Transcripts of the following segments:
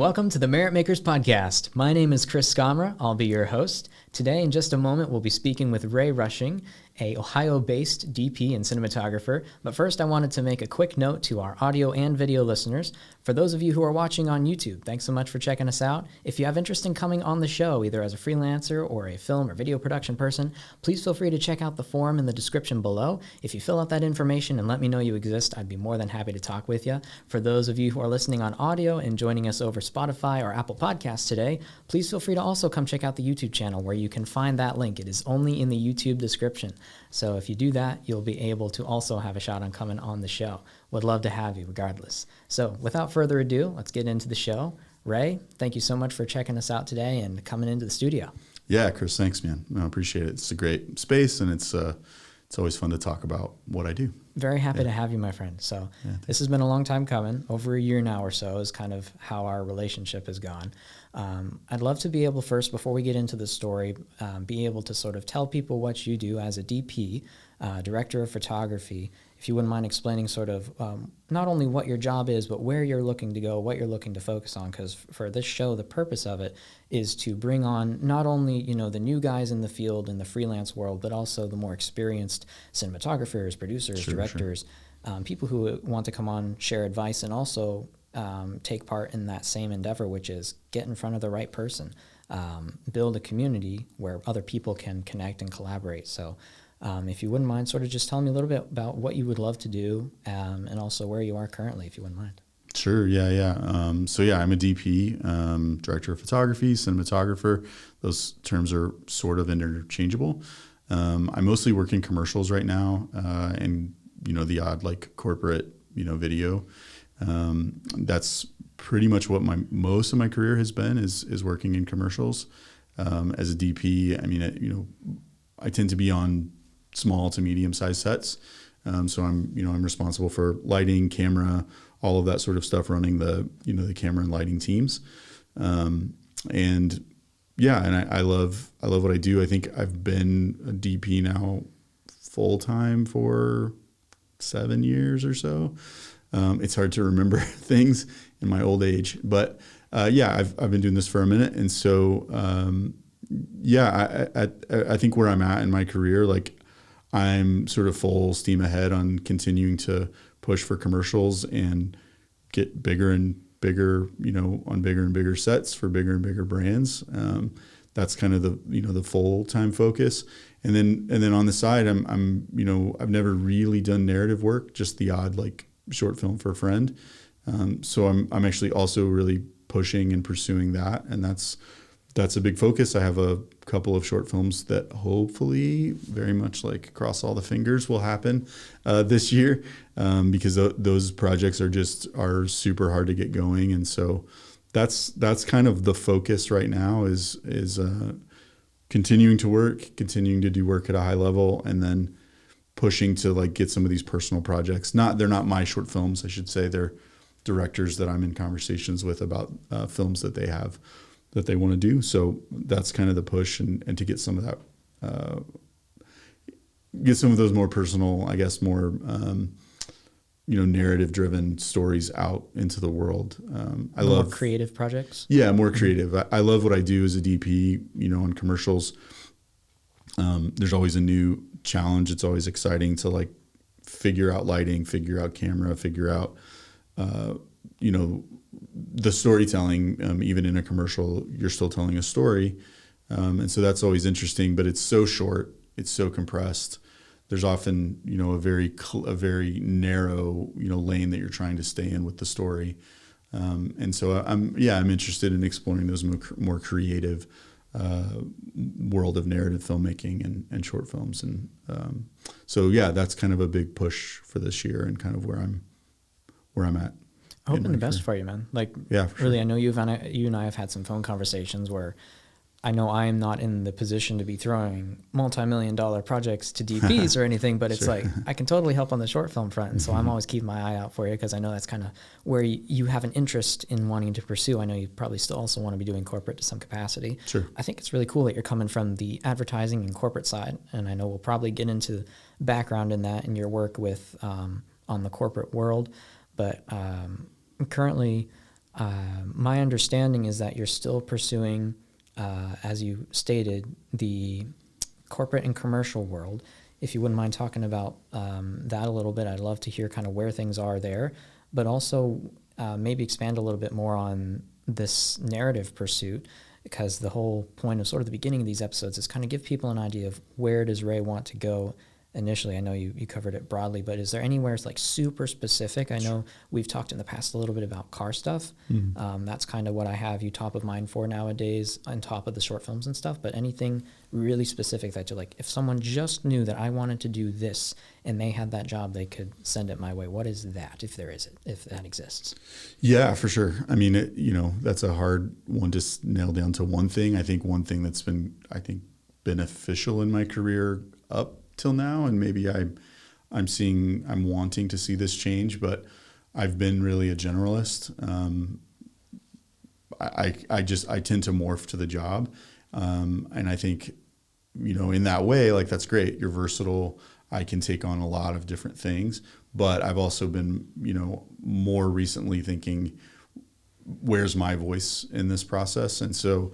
welcome to the Merit Makers Podcast. My name is Chris Scamra. I'll be your host. Today, in just a moment, we'll be speaking with Ray Rushing, a Ohio-based DP and cinematographer. But first, I wanted to make a quick note to our audio and video listeners. For those of you who are watching on YouTube, thanks so much for checking us out. If you have interest in coming on the show, either as a freelancer or a film or video production person, please feel free to check out the form in the description below. If you fill out that information and let me know you exist, I'd be more than happy to talk with you. For those of you who are listening on audio and joining us over Spotify or Apple Podcasts today, please feel free to also come check out the YouTube channel where you can find that link. It is only in the YouTube description. So if you do that, you'll be able to also have a shot on coming on the show. Would love to have you regardless. So without further ado, let's get into the show. Ray, thank you so much for checking us out today and coming into the studio. Yeah, Chris, thanks, man. I appreciate it. It's a great space, and it's always fun to talk about what I do. Very happy to have you, my friend. So this has been a long time coming. Over a year now or so is kind of how our relationship has gone. I'd love to be able first, before we get into the story, be able to sort of tell people what you do as a DP, director of photography. If you wouldn't mind explaining sort of not only what your job is, but where you're looking to go, what you're looking to focus on. Because for this show, the purpose of it is to bring on not only, the new guys in the field in the freelance world, but also the more experienced cinematographers, producers, directors, people who want to come on, share advice, and also take part in that same endeavor, which is get in front of the right person, build a community where other people can connect and collaborate. So if you wouldn't mind sort of just telling me a little bit about what you would love to do and also where you are currently, if you wouldn't mind. Sure, yeah. I'm a DP, director of photography, cinematographer. Those terms are sort of interchangeable. I mostly work in commercials right now and, the odd like corporate, video. That's pretty much what most of my career has been is working in commercials. As a DP, I tend to be on small to medium sized sets. So I'm responsible for lighting, camera, all of that sort of stuff, running the camera and lighting teams. And I love what I do. I think I've been a DP now full time for 7 years or so. It's hard to remember things in my old age, but I've been doing this for a minute. And so, I think where I'm at in my career, like I'm sort of full steam ahead on continuing to push for commercials and get bigger and bigger, on bigger and bigger sets for bigger and bigger brands. That's kind of the full-time focus. And then on the side, I've never really done narrative work, just the odd like short film for a friend. So I'm actually also really pushing and pursuing that. And that's a big focus. I have a couple of short films that hopefully very much like cross all the fingers will happen this year because those projects are super hard to get going. And so that's kind of the focus right now is continuing to do work at a high level, and then pushing to like get some of these personal projects. They're not my short films, I should say. They're directors that I'm in conversations with about films that they have that they want to do. So that's kind of the push, and to get some of that, get some of those more personal, I guess, more, narrative driven stories out into the world. I love more creative projects. Yeah, more creative. I love what I do as a DP, on commercials. There's always a new challenge. It's always exciting to like figure out lighting, figure out camera, figure out, the storytelling. Even in a commercial, you're still telling a story. And so that's always interesting, but it's so short. It's so compressed. There's often, a very narrow, lane that you're trying to stay in with the story. And so I'm interested in exploring those more creative, world of narrative filmmaking and short films. And that's kind of a big push for this year and kind of where I'm at. Hoping the best for you, man. Like, yeah, really, sure. I know you and I have had some phone conversations where I know I am not in the position to be throwing multi-million-dollar projects to DPs or anything, but it's like I can totally help on the short film front. And so I'm always keeping my eye out for you because I know that's kind of where you have an interest in wanting to pursue. I know you probably still also want to be doing corporate to some capacity. Sure. I think it's really cool that you're coming from the advertising and corporate side. And I know we'll probably get into background in that in your work with on the corporate world. But currently, My understanding is that you're still pursuing, as you stated, the corporate and commercial world. If you wouldn't mind talking about that a little bit, I'd love to hear kind of where things are there, but also maybe expand a little bit more on this narrative pursuit, because the whole point of sort of the beginning of these episodes is kind of give people an idea of where does Ray want to go initially. I know you covered it broadly, but is there anywhere it's like super specific? I know we've talked in the past a little bit about car stuff. That's kind of what I have you top of mind for nowadays on top of the short films and stuff, but anything really specific that you're like, if someone just knew that I wanted to do this and they had that job, they could send it my way. What is that, if that exists? Yeah, for sure. I mean, that's a hard one to nail down to one thing. I think one thing that's been, beneficial in my career up till now, and maybe I'm wanting to see this change, but I've been really a generalist. I tend to morph to the job. And I think, in that way, like, that's great. You're versatile. I can take on a lot of different things, but I've also been, more recently thinking, where's my voice in this process? And so,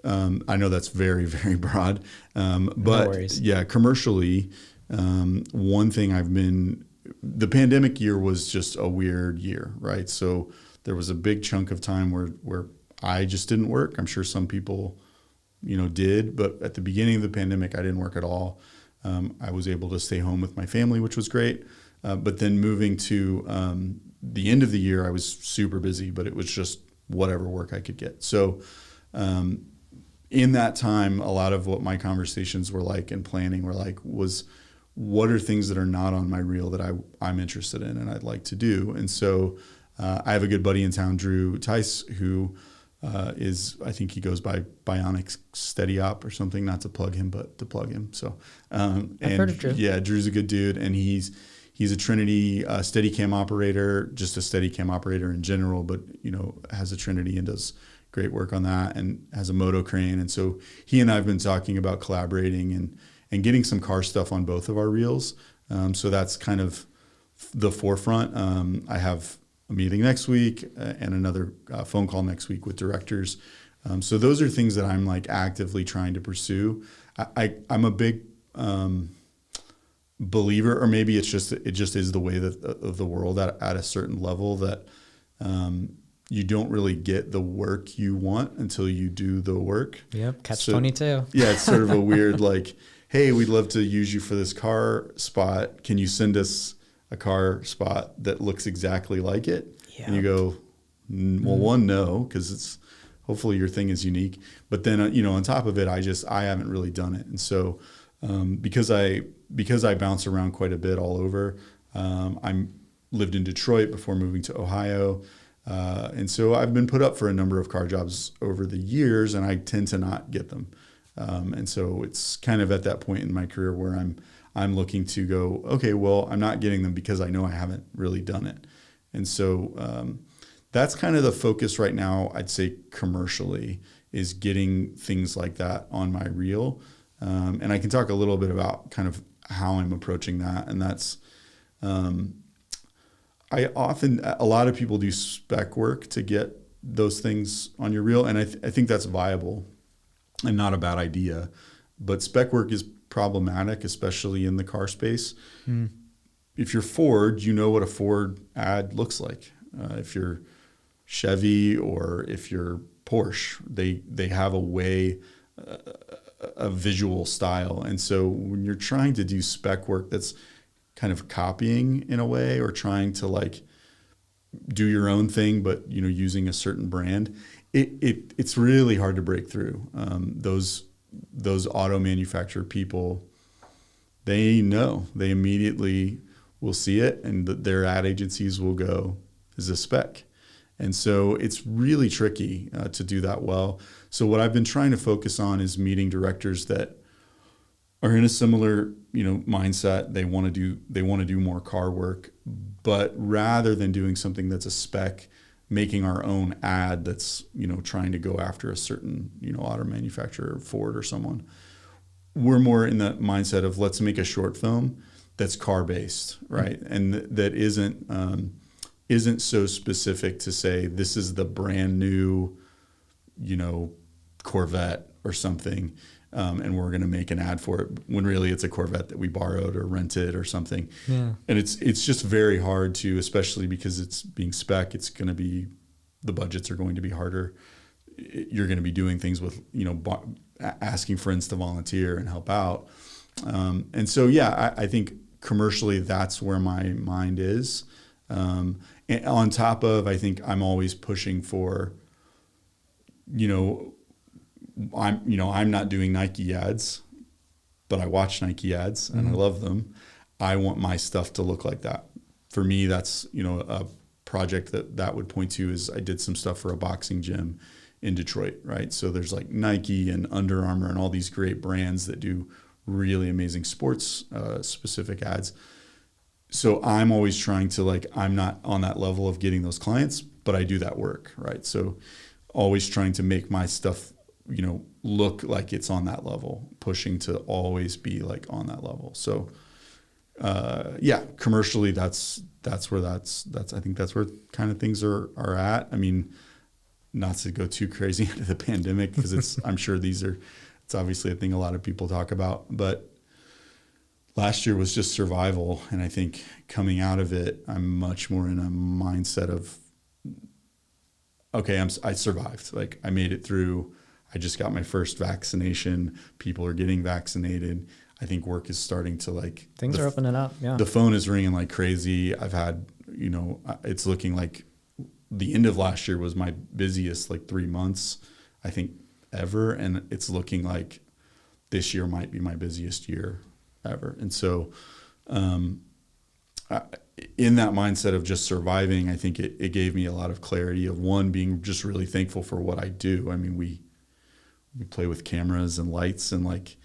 I know that's very, very broad. But no worries. Yeah, commercially, one thing the pandemic year was just a weird year, right? So there was a big chunk of time where I just didn't work. I'm sure some people, did, but at the beginning of the pandemic, I didn't work at all. I was able to stay home with my family, which was great. But then moving to the end of the year, I was super busy, but it was just whatever work I could get. So in that time, a lot of what my conversations were like and planning were like, was what are things that are not on my reel that I'm interested in and I'd like to do? And so I have a good buddy in town, Drew Tice, who I think he goes by Bionic Steady Op or something, not to plug him, but to plug him. So, I've heard of Drew. Yeah, Drew's a good dude, and he's a Trinity Steadicam operator, just a Steadicam operator in general, but has a Trinity and does great work on that, and has a moto crane. And so he and I have been talking about collaborating and getting some car stuff on both of our reels. So that's kind of the forefront. I have a meeting next week and another phone call next week with directors. So those are things that I'm like actively trying to pursue. I'm a big believer, or maybe it just is the way that of the world at a certain level, that you don't really get the work you want until you do the work. Yep, catch 22. Yeah, it's sort of a weird like, hey, we'd love to use you for this car spot. Can you send us a car spot that looks exactly like it? Yeah. And you go, well, one, no, because it's hopefully your thing is unique. But then on top of it, I haven't really done it, and so because I bounce around quite a bit all over. I lived in Detroit before moving to Ohio. And so I've been put up for a number of car jobs over the years, and I tend to not get them. And so it's kind of at that point in my career where I'm looking to go, okay, well, I'm not getting them because I know I haven't really done it. And so that's kind of the focus right now, I'd say commercially, is getting things like that on my reel. And I can talk a little bit about kind of how I'm approaching that. And that's, a lot of people do spec work to get those things on your reel. And I think that's viable and not a bad idea. But spec work is problematic, especially in the car space. If you're Ford, you know what a Ford ad looks like. If you're Chevy or if you're Porsche, they have a way, a visual style. And so when you're trying to do spec work that's kind of copying in a way, or trying to like do your own thing, but using a certain brand, it's really hard to break through. Those auto manufacturer people, they immediately will see it, and their ad agencies will go, is a spec. And so it's really tricky to do that well. So what I've been trying to focus on is meeting directors that are in a similar, mindset. They want to do more car work, but rather than doing something that's a spec, making our own ad that's, trying to go after a certain, auto manufacturer, Ford or someone. We're more in the mindset of, let's make a short film that's car based, right? And that isn't isn't so specific to say this is the brand new, you know, Corvette or something, and we're going to make an ad for it, when really it's a Corvette that we borrowed or rented or something. Yeah. And it's just very hard to, especially because it's being spec, it's going to be, the budgets are going to be harder. You're going to be doing things with, you know, asking friends to volunteer and help out. And so, yeah, I think commercially that's where my mind is. And on top of, I think I'm always pushing for, you know, I'm not doing Nike ads, but I watch Nike ads and I love them. I want my stuff to look like that. For me, that's, you know, a project that would point to is I did some stuff for a boxing gym in Detroit, right? So there's like Nike and Under Armour and all these great brands that do really amazing sports specific ads. So I'm always trying to, like, I'm not on that level of getting those clients, but I do that work, right? So always trying to make my stuff, you know, look like it's on that level, pushing to always be like on that level. So yeah, commercially that's where I think that's where kind of things are at. I mean, not to go too crazy into the pandemic, because I'm sure it's obviously a thing a lot of people talk about, but last year was just survival. And I think coming out of it, I'm much more in a mindset of, okay, I survived. Like, I made it through. I just got my first vaccination. People are getting vaccinated. I think work is starting to, like, things are opening up. Yeah. The phone is ringing like crazy. I've had, you know, it's looking like the end of last year was my busiest, like, 3 months, I think, ever. And it's looking like this year might be my busiest year ever. And so, in that mindset of just surviving, I think it gave me a lot of clarity of, one, being just really thankful for what I do. I mean, we play with cameras and lights and, like,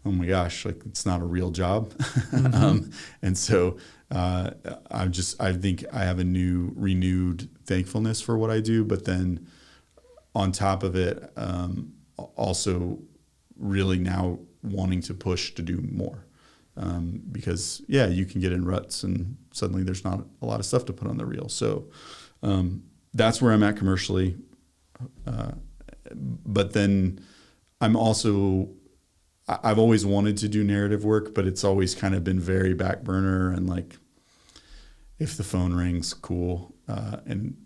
oh my gosh, like, it's not a real job. And so I think I have a renewed thankfulness for what I do. But then on top of it, also really now wanting to push to do more. Because, yeah, you can get in ruts and suddenly there's not a lot of stuff to put on the reel. So that's where I'm at commercially. But then I've always wanted to do narrative work, but it's always kind of been very back burner, and, like, if the phone rings, cool. And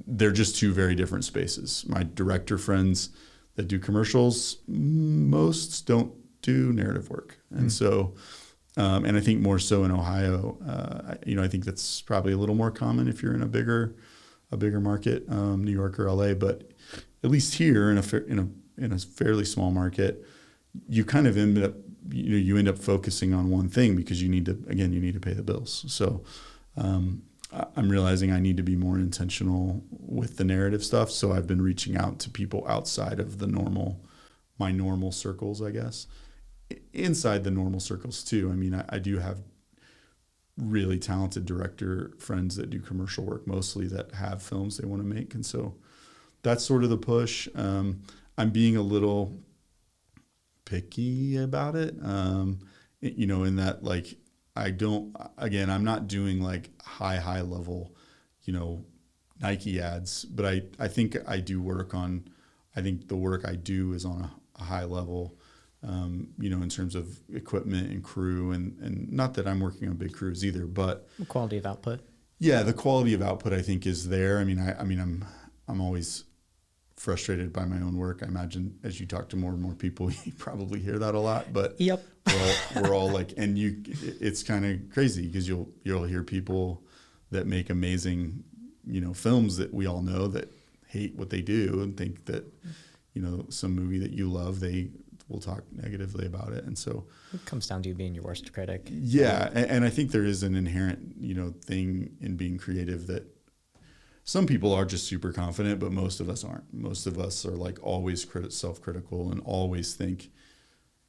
they're just two very different spaces. My director friends that do commercials, most don't do narrative work. And so, and I think more so in Ohio, you know, I think that's probably a little more common if you're in a bigger market, New York or LA, but at least here in a fairly small market, you kind of end up focusing on one thing because you need to pay the bills. So I'm realizing I need to be more intentional with the narrative stuff. So I've been reaching out to people outside of my normal circles, I guess. Inside the normal circles too. I mean, I do have really talented director friends that do commercial work mostly, that have films they want to make. And so that's sort of the push. I'm being a little picky about it, you know, in that, like, I'm not doing, like, high level, you know, Nike ads, but I think I do I think the work I do is on a high level, you know, in terms of equipment and crew, and not that I'm working on big crews either, but The quality of output. Yeah, the quality of output, I think, is there. I mean, I'm always frustrated by my own work. I imagine as you talk to more and more people, you probably hear that a lot. But yep, we're all like, and it's kind of crazy because you'll hear people that make amazing, you know, films that we all know that hate what they do and think that, you know, some movie that you love, they will talk negatively about it. And so it comes down to you being your worst critic. Yeah. And I think there is an inherent, you know, thing in being creative that some people are just super confident, but most of us aren't. Most of us are, like, always self-critical and always think,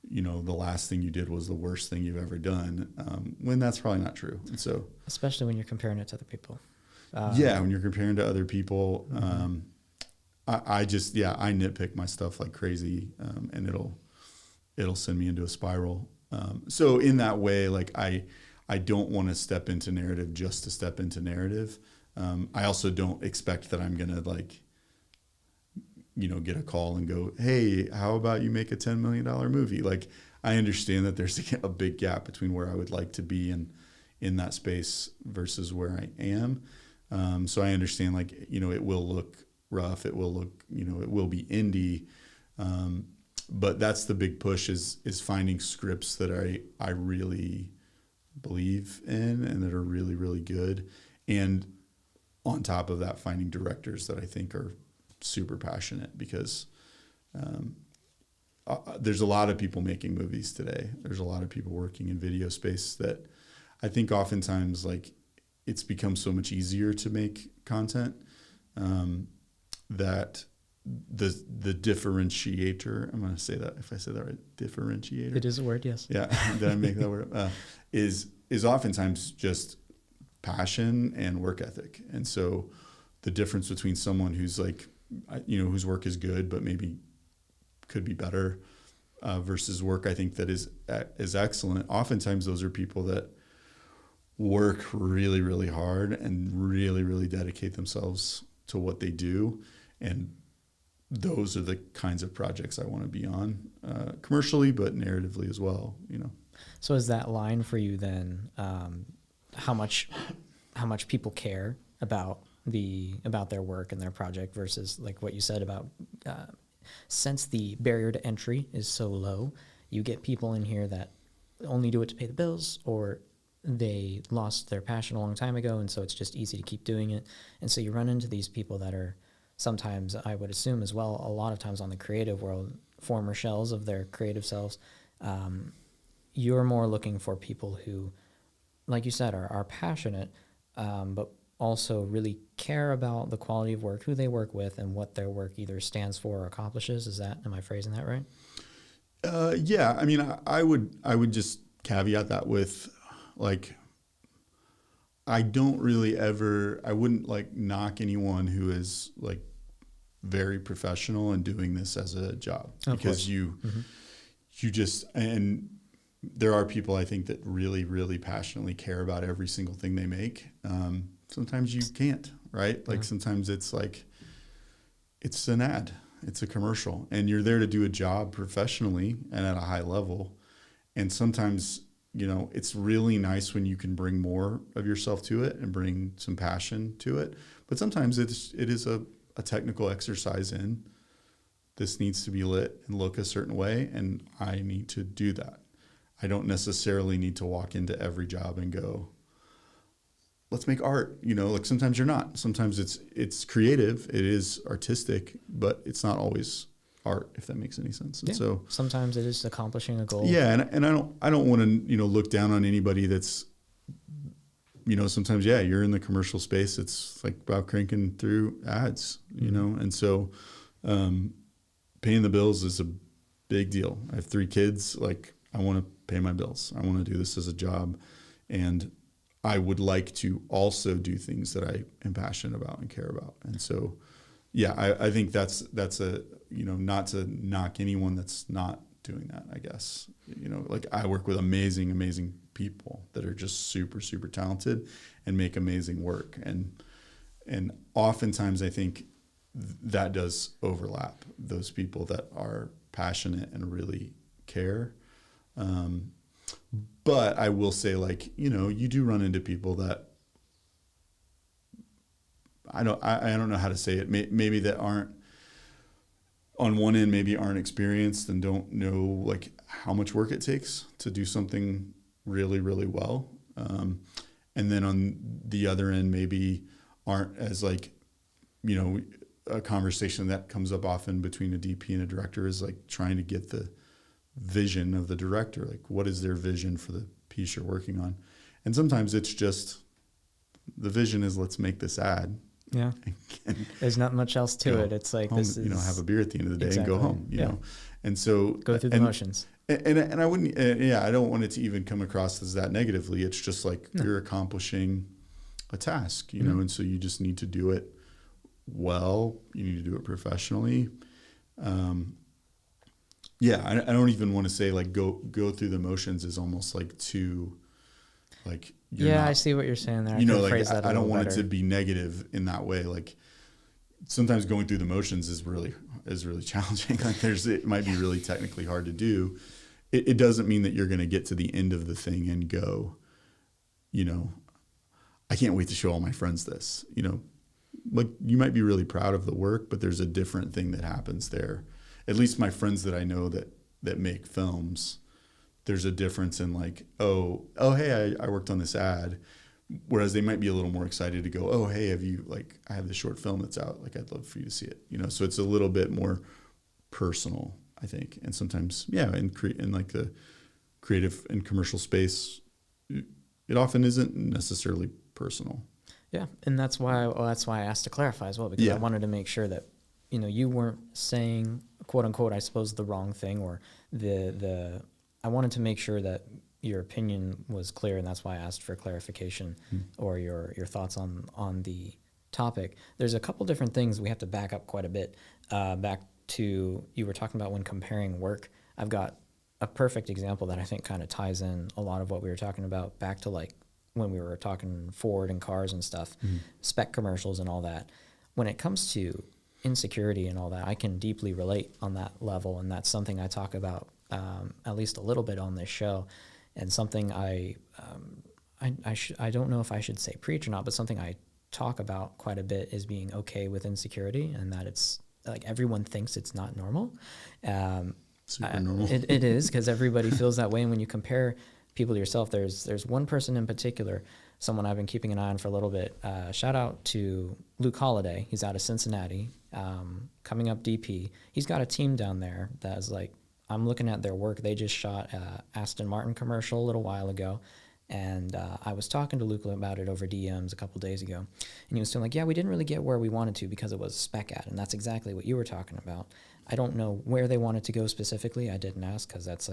you know, the last thing you did was the worst thing you've ever done, when that's probably not true. And so, especially when you're comparing it to other people. When you're comparing to other people, I nitpick my stuff like crazy, and it'll send me into a spiral. So in that way, like, I don't want to step into narrative just to step into narrative. I also don't expect that I'm going to like, get a call and go, hey, how about you make a $10 million movie? Like, I understand that there's a big gap between where I would like to be in that space versus where I am. So I understand, like, it will look rough. It will look, it will be indie. But that's the big push is finding scripts that I really believe in and that are really, really good. And on top of that, finding directors that I think are super passionate, because there's a lot of people making movies today. There's a lot of people working in video space that I think oftentimes, like, it's become so much easier to make content that the differentiator, I'm going to say that if I say that right, differentiator. It is a word, yes. Yeah, did I make that word? Is oftentimes just passion and work ethic. And so the difference between someone who's like, whose work is good but maybe could be better versus work I think that is excellent. Oftentimes those are people that work really, really hard and really, really dedicate themselves to what they do. And those are the kinds of projects I want to be on, commercially, but narratively as well, So is that line for you then, how much people care about their work and their project versus, like what you said about, since the barrier to entry is so low, you get people in here that only do it to pay the bills, or they lost their passion a long time ago, and so it's just easy to keep doing it. And so you run into these people that are sometimes, I would assume as well, a lot of times on the creative world, former shells of their creative selves. You're more looking for people who, like you said, are passionate, but also really care about the quality of work, who they work with, and what their work either stands for or accomplishes. Am I phrasing that right? Yeah. I mean, I would just caveat that with, like, I wouldn't like knock anyone who is like very professional and doing this as a job, because you just, and there are people I think that really, really passionately care about every single thing they make. Sometimes you can't, right? Like sometimes it's like, it's an ad, it's a commercial, and you're there to do a job professionally and at a high level. And sometimes, it's really nice when you can bring more of yourself to it and bring some passion to it. But sometimes it is a technical exercise in, this needs to be lit and look a certain way, and I need to do that. I don't necessarily need to walk into every job and go, let's make art. Like sometimes you're not. Sometimes it's creative, it is artistic, but it's not always art, if that makes any sense. And so sometimes it is accomplishing a goal. Yeah, and I don't want to look down on anybody that's sometimes you're in the commercial space. It's like about cranking through ads, and so paying the bills is a big deal. I have 3 kids. Like, I want to pay my bills. I want to do this as a job, and I would like to also do things that I am passionate about and care about. And so, yeah, I think that's a, not to knock anyone that's not doing that, I guess. Like, I work with amazing people that are just super, super talented and make amazing work. And oftentimes I think that does overlap, those people that are passionate and really care. But I will say, like, you do run into people that I don't know how to say it. Maybe that aren't, on one end, maybe aren't experienced and don't know like how much work it takes to do something really, really well. And then on the other end, maybe aren't as like, a conversation that comes up often between a DP and a director is like trying to get the vision of the director. Like, what is their vision for the piece you're working on? And sometimes it's just, the vision is, let's make this ad. Yeah. There's not much else to it. It's like, home, this is, have a beer at the end of the day and go home, you know? And so go through the motions. And I wouldn't, I don't want it to even come across as that negatively. It's just like, you're accomplishing a task, know, and so you just need to do it well. You need to do it professionally. I don't even want to say like go through the motions is almost like too Like, you're Yeah, I not, see what you're saying there. I you know, could like, phrase that a I don't little want better. it to be negative in that way. Like, sometimes going through the motions is really challenging. Like, it might be really technically hard to do. It doesn't mean that you're going to get to the end of the thing and go, you know, I can't wait to show all my friends this. You know, like, you might be really proud of the work, but there's a different thing that happens there. At least my friends that I know that make films, there's a difference in, like, hey, I worked on this ad. Whereas they might be a little more excited to go, oh, hey, I have this short film that's out. Like, I'd love for you to see it. You know, so it's a little bit more personal, I think. And sometimes, yeah, in like the creative and commercial space, it often isn't necessarily personal. Yeah, and that's why I asked to clarify as well, because I wanted to make sure that, you know, you weren't saying, quote unquote, I suppose, the wrong thing, or I wanted to make sure that your opinion was clear, and that's why I asked for clarification or your thoughts on the topic. There's a couple different things we have to back up quite a bit. Back to, you were talking about when comparing work. I've got a perfect example that I think kind of ties in a lot of what we were talking about back to, like, when we were talking Ford and cars and stuff, spec commercials and all that. When it comes to insecurity and all that, I can deeply relate on that level, and that's something I talk about at least a little bit on this show, and something I don't know if I should say preach or not, but something I talk about quite a bit is being okay with insecurity, and that it's like everyone thinks it's not normal. Super normal. It is, because everybody feels that way, and when you compare people to yourself, there's one person in particular, someone I've been keeping an eye on for a little bit. Shout out to Luke Holiday. He's out of Cincinnati, coming up DP. He's got a team down there that is like, I'm looking at their work. They just shot a Aston Martin commercial a little while ago, and I was talking to Luke about it over DMs a couple days ago, and he was saying, like, yeah, we didn't really get where we wanted to because it was a spec ad, and that's exactly what you were talking about. I don't know where they wanted to go specifically. I didn't ask, because that's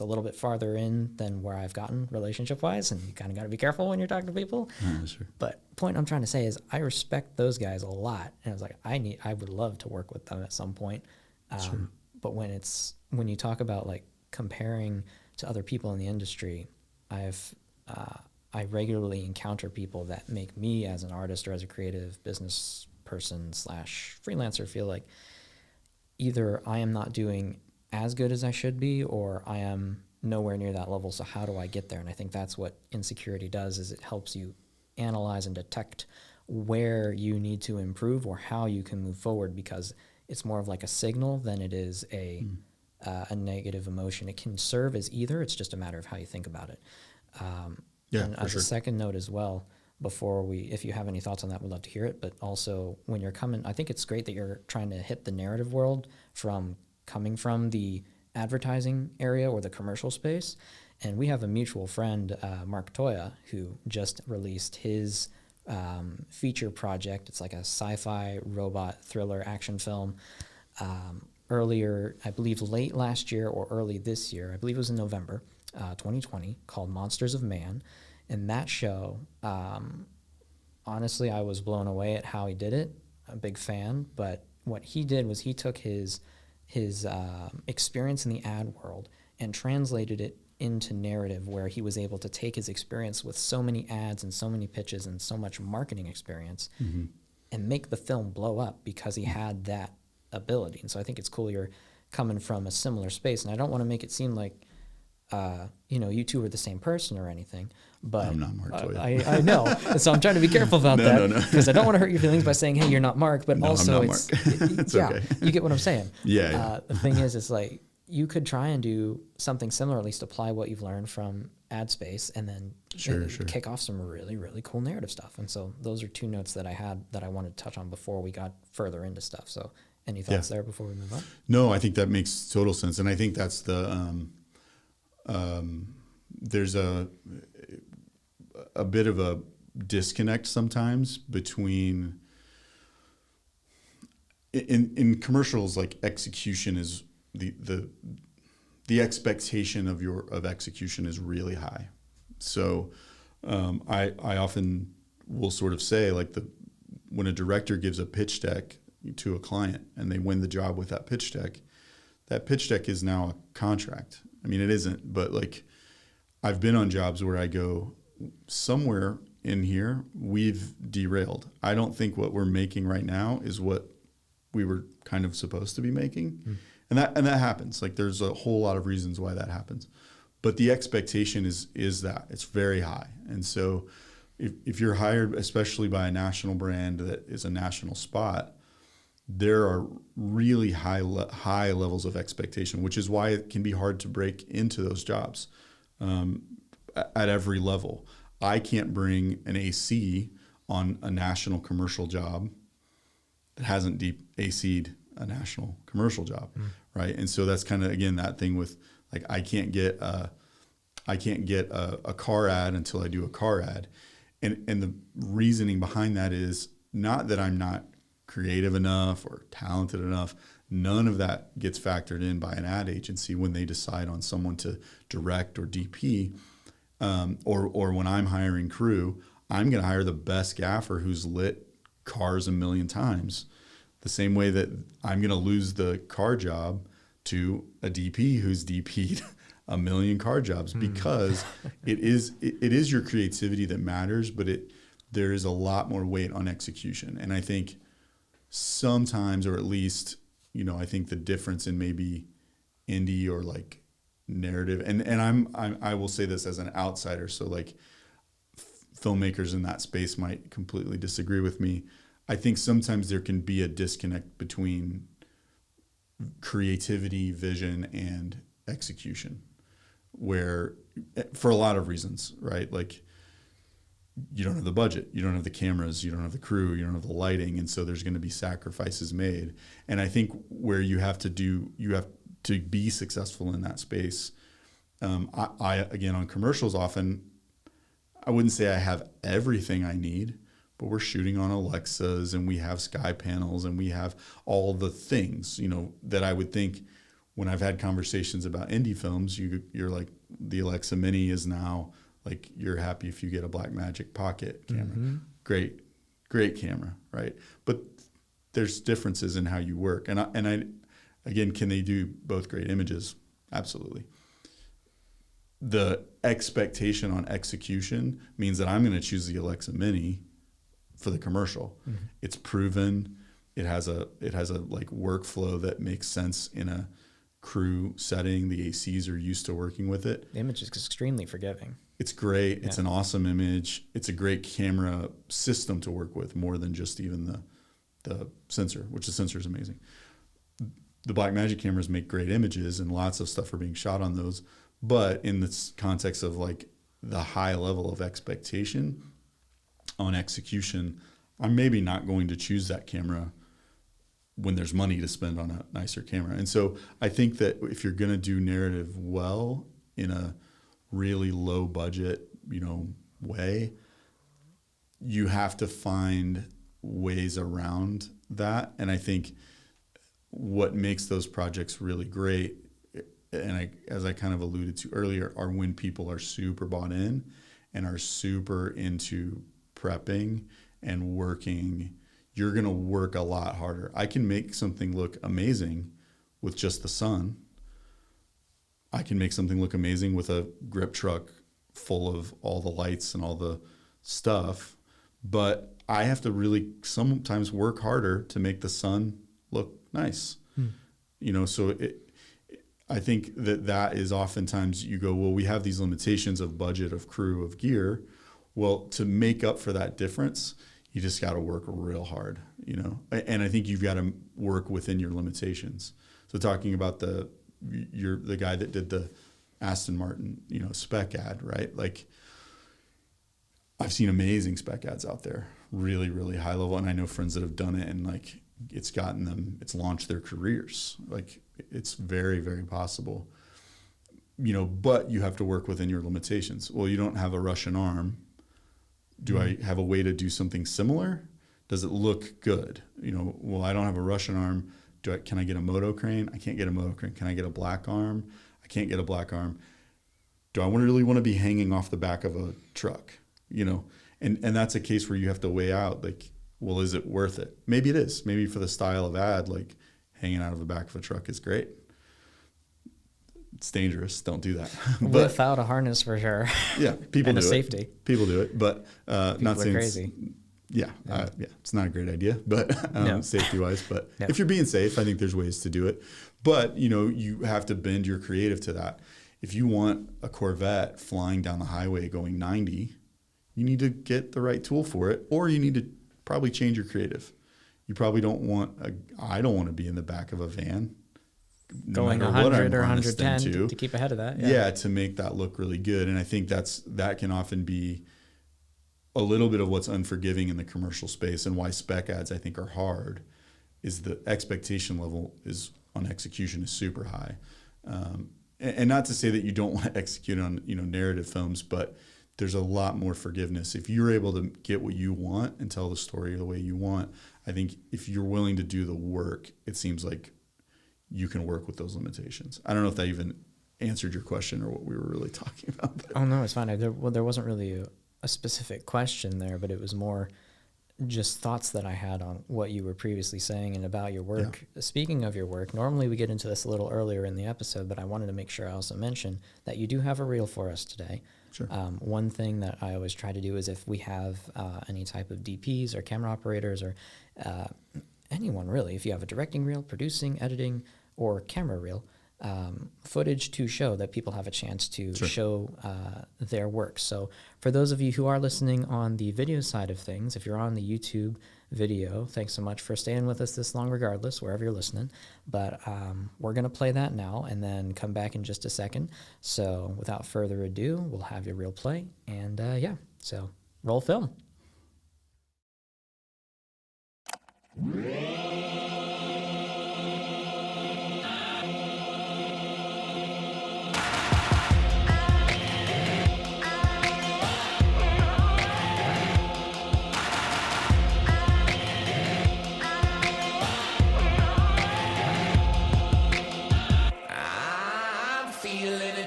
a little bit farther in than where I've gotten relationship-wise, and you kind of got to be careful when you're talking to people. Sure. But point I'm trying to say is I respect those guys a lot, and I was like, I would love to work with them at some point. Sure. But when you talk about, like, comparing to other people in the industry, I regularly encounter people that make me as an artist or as a creative business person / freelancer feel like either I am not doing as good as I should be, or I am nowhere near that level. So how do I get there? And I think that's what insecurity does, is it helps you analyze and detect where you need to improve or how you can move forward, because it's more of like a signal than it is a negative emotion. It can serve as either. It's just a matter of how you think about it. And as a second note as well, if you have any thoughts on that, we'd love to hear it. But also, when you're coming, I think it's great that you're trying to hit the narrative world coming from the advertising area or the commercial space. And we have a mutual friend, Mark Toya, who just released his feature project. It's like a sci-fi robot thriller action film earlier, I believe late last year or early this year. I believe it was in November 2020, called Monsters of Man. And that show, honestly, I was blown away at how he did it. I'm a big fan. But what he did was he took his experience in the ad world and translated it into narrative, where he was able to take his experience with so many ads and so many pitches and so much marketing experience and make the film blow up, because he had that ability. And so I think it's cool you're coming from a similar space. And I don't want to make it seem like you two are the same person or anything, but I'm not Mark Toya. I know. And so I'm trying to be careful about that, because I don't want to hurt your feelings by saying, hey, you're not Mark, but also I'm not it's okay. You get what I'm saying. Yeah. The thing is, it's like, you could try and do something similar, at least apply what you've learned from ad space, and then kick off some really, really cool narrative stuff. And so those are two notes that I had that I wanted to touch on before we got further into stuff. So any thoughts there before we move on? No, I think that makes total sense. And I think that's there's a bit of a disconnect sometimes between in commercials, like, execution is the expectation of execution is really high. So I often will sort of say, like, when a director gives a pitch deck to a client and they win the job with that pitch deck is now a contract. I mean, it isn't, but, like, I've been on jobs where I go, somewhere in here we've derailed. I don't think what we're making right now is what we were kind of supposed to be making. And that happens. Like there's a whole lot of reasons why that happens. But the expectation is that it's very high. And so if you're hired, especially by a national brand that is a national spot, there are really high levels of expectation, which is why it can be hard to break into those jobs at every level. I can't bring an AC on a national commercial job that hasn't deep AC'd a national commercial job, right? And so that's kind of, again, that thing with like I can't get a car ad until I do a car ad. And the reasoning behind that is not that I'm not creative enough or talented enough. None of that gets factored in by an ad agency when they decide on someone to direct or DP, or when I'm hiring crew, I'm going to hire the best gaffer who's lit cars a million times. The same way that I'm going to lose the car job to a DP who's DP'd a million car jobs, because it is your creativity that matters, but there is a lot more weight on execution. And I think sometimes, or at least, I think the difference in maybe indie or like narrative, and I will say this as an outsider, so like filmmakers in that space might completely disagree with me. I think sometimes there can be a disconnect between creativity, vision, and execution, where for a lot of reasons, right? Like you don't have the budget, you don't have the cameras, you don't have the crew, you don't have the lighting. And so there's going to be sacrifices made. And I think where you have to be successful in that space. I again, on commercials, often, I wouldn't say I have everything I need, but we're shooting on Alexas and we have sky panels and we have all the things, that I would think when I've had conversations about indie films, you're like, the Alexa Mini is now like, you're happy if you get a Blackmagic Pocket camera. Great camera, right? But there's differences in how you work. And I again, can they do both great images? Absolutely. The expectation on execution means that I'm going to choose the Alexa Mini for the commercial. It's proven. It has a like workflow that makes sense in a crew setting. The ACs are used to working with it. The image is extremely forgiving. It's great. Yeah. It's an awesome image. It's a great camera system to work with, more than just even the sensor, which the sensor is amazing. The Blackmagic cameras make great images and lots of stuff are being shot on those. But in this context of like the high level of expectation on execution, I'm maybe not going to choose that camera when there's money to spend on a nicer camera. And so I think that if you're going to do narrative well in a really low budget, way, you have to find ways around that. And I think what makes those projects really great, and as I kind of alluded to earlier, are when people are super bought in and are super into prepping and working. You're going to work a lot harder. I can make something look amazing with just the sun. I can make something look amazing with a grip truck full of all the lights and all the stuff, but I have to really sometimes work harder to make the sun look nice. So I think that is oftentimes you go, well, we have these limitations of budget, of crew, of gear. Well, to make up for that difference, you just got to work real hard, and I think you've got to work within your limitations. So talking about the guy that did the Aston Martin, spec ad, right? Like I've seen amazing spec ads out there, really, really high level. And I know friends that have done it and like, it's launched their careers. Like it's very, very possible, but you have to work within your limitations. Well, you don't have a Russian arm. Do I have a way to do something similar? Does it look good? Well, I don't have a Russian arm. Can I get a moto crane? I can't get a moto crane. Can I get a black arm? I can't get a black arm. Do I really want to be hanging off the back of a truck? And that's a case where you have to weigh out, like, well, is it worth it? Maybe it is. Maybe for the style of ad, like hanging out of the back of a truck is great. It's dangerous. Don't do that. Without a harness for sure. Yeah, people and do a it. safety. People do it, but not saying crazy. Yeah, it's not a great idea, but safety wise. But if you're being safe, I think there's ways to do it. But you have to bend your creative to that. If you want a Corvette flying down the highway going 90, you need to get the right tool for it, or you need to probably change your creative. You probably don't want I don't want to be in the back of a van going 100 or 110 to keep ahead of that. Yeah, to make that look really good. And I think that can often be a little bit of what's unforgiving in the commercial space, and why spec ads I think are hard is the expectation level is on execution is super high. And not to say that you don't want to execute on narrative films, but there's a lot more forgiveness if you're able to get what you want and tell the story the way you want. I think if you're willing to do the work, it seems like you can work with those limitations. I don't know if that even answered your question or what we were really talking about. But. Oh no, it's fine. There wasn't really a specific question there, but it was more just thoughts that I had on what you were previously saying and about your work. Yeah. Speaking of your work, normally we get into this a little earlier in the episode, but I wanted to make sure I also mention that you do have a reel for us today. Sure. One thing that I always try to do is if we have any type of DPs or camera operators or anyone really, if you have a directing reel, producing, editing, or camera reel, footage to show that people have a chance to show their work. So for those of you who are listening on the video side of things, if you're on the YouTube video, thanks so much for staying with us this long regardless, wherever you're listening. But we're going to play that now and then come back in just a second. So without further ado, we'll have your reel play. And so roll film.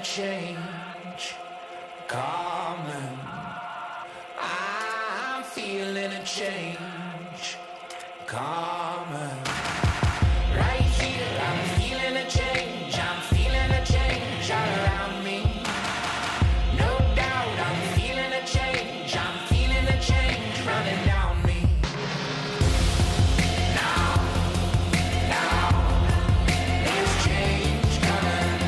Change coming. I'm feeling a change coming. Right here, I'm feeling a change. I'm feeling a change all around me. No doubt, I'm feeling a change. I'm feeling a change running down me. Now, there's change coming.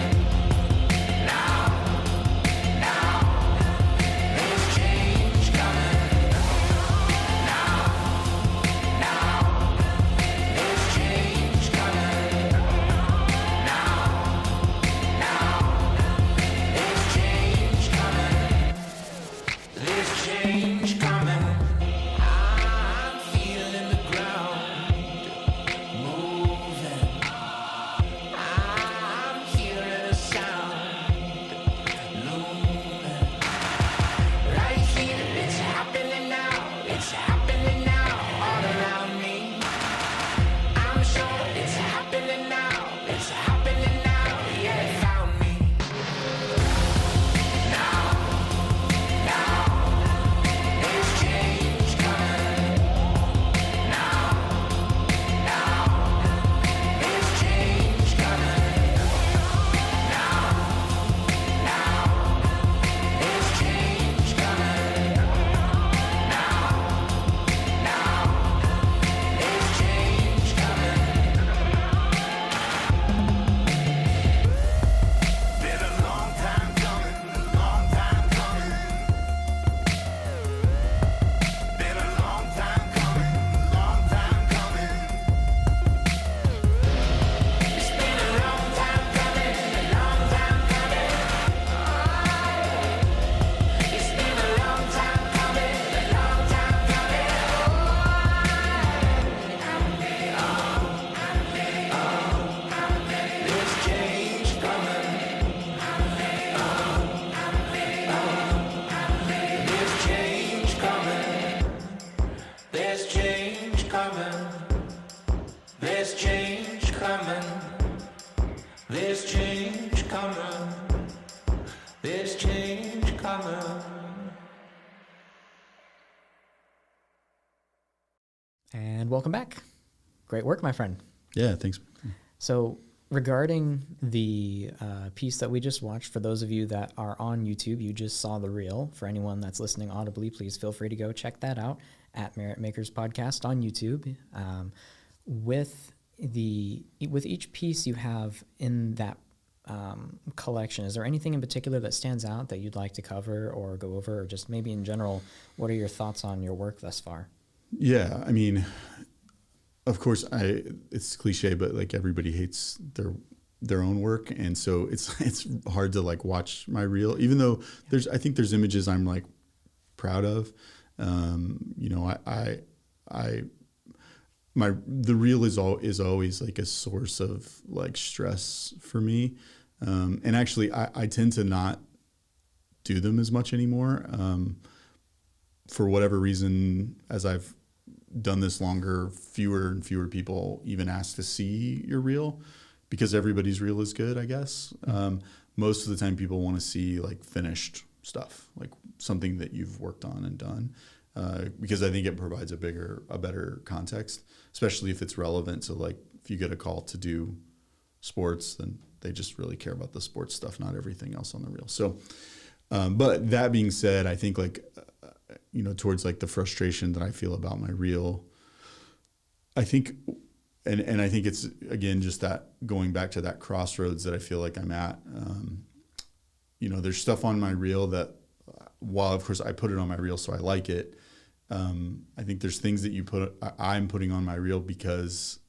And welcome back. Great work, my friend. Yeah, thanks. So regarding the piece that we just watched, for those of you that are on YouTube, you just saw the reel. For anyone that's listening audibly, please feel free to go check that out at Merit Makers Podcast on YouTube. With each piece you have in that collection, is there anything in particular that stands out that you'd like to cover or go over, or just maybe in general, what are your thoughts on your work thus far? Yeah, I mean, of course, it's cliche, but like everybody hates their own work, and so it's hard to like watch my reel, even though I think there's images I'm like proud of. You know, the reel is always like a source of like stress for me, and actually I tend to not do them as much anymore, for whatever reason. As I've done this longer, fewer and fewer people even ask to see your reel, because everybody's reel is good, I guess. Most of the time people want to see like finished stuff, like something that you've worked on and done, because I think it provides a better context, especially if it's relevant to, like, if you get a call to do sports, then they just really care about the sports stuff, not everything else on the reel. So, but that being said, I think like, you know, towards like the frustration that I feel about my reel, I think, and I think it's, again, just that going back to that crossroads that I feel like I'm at. You know, there's stuff on my reel that, while of course I put it on my reel so I like it, I think there's things that I'm putting on my reel because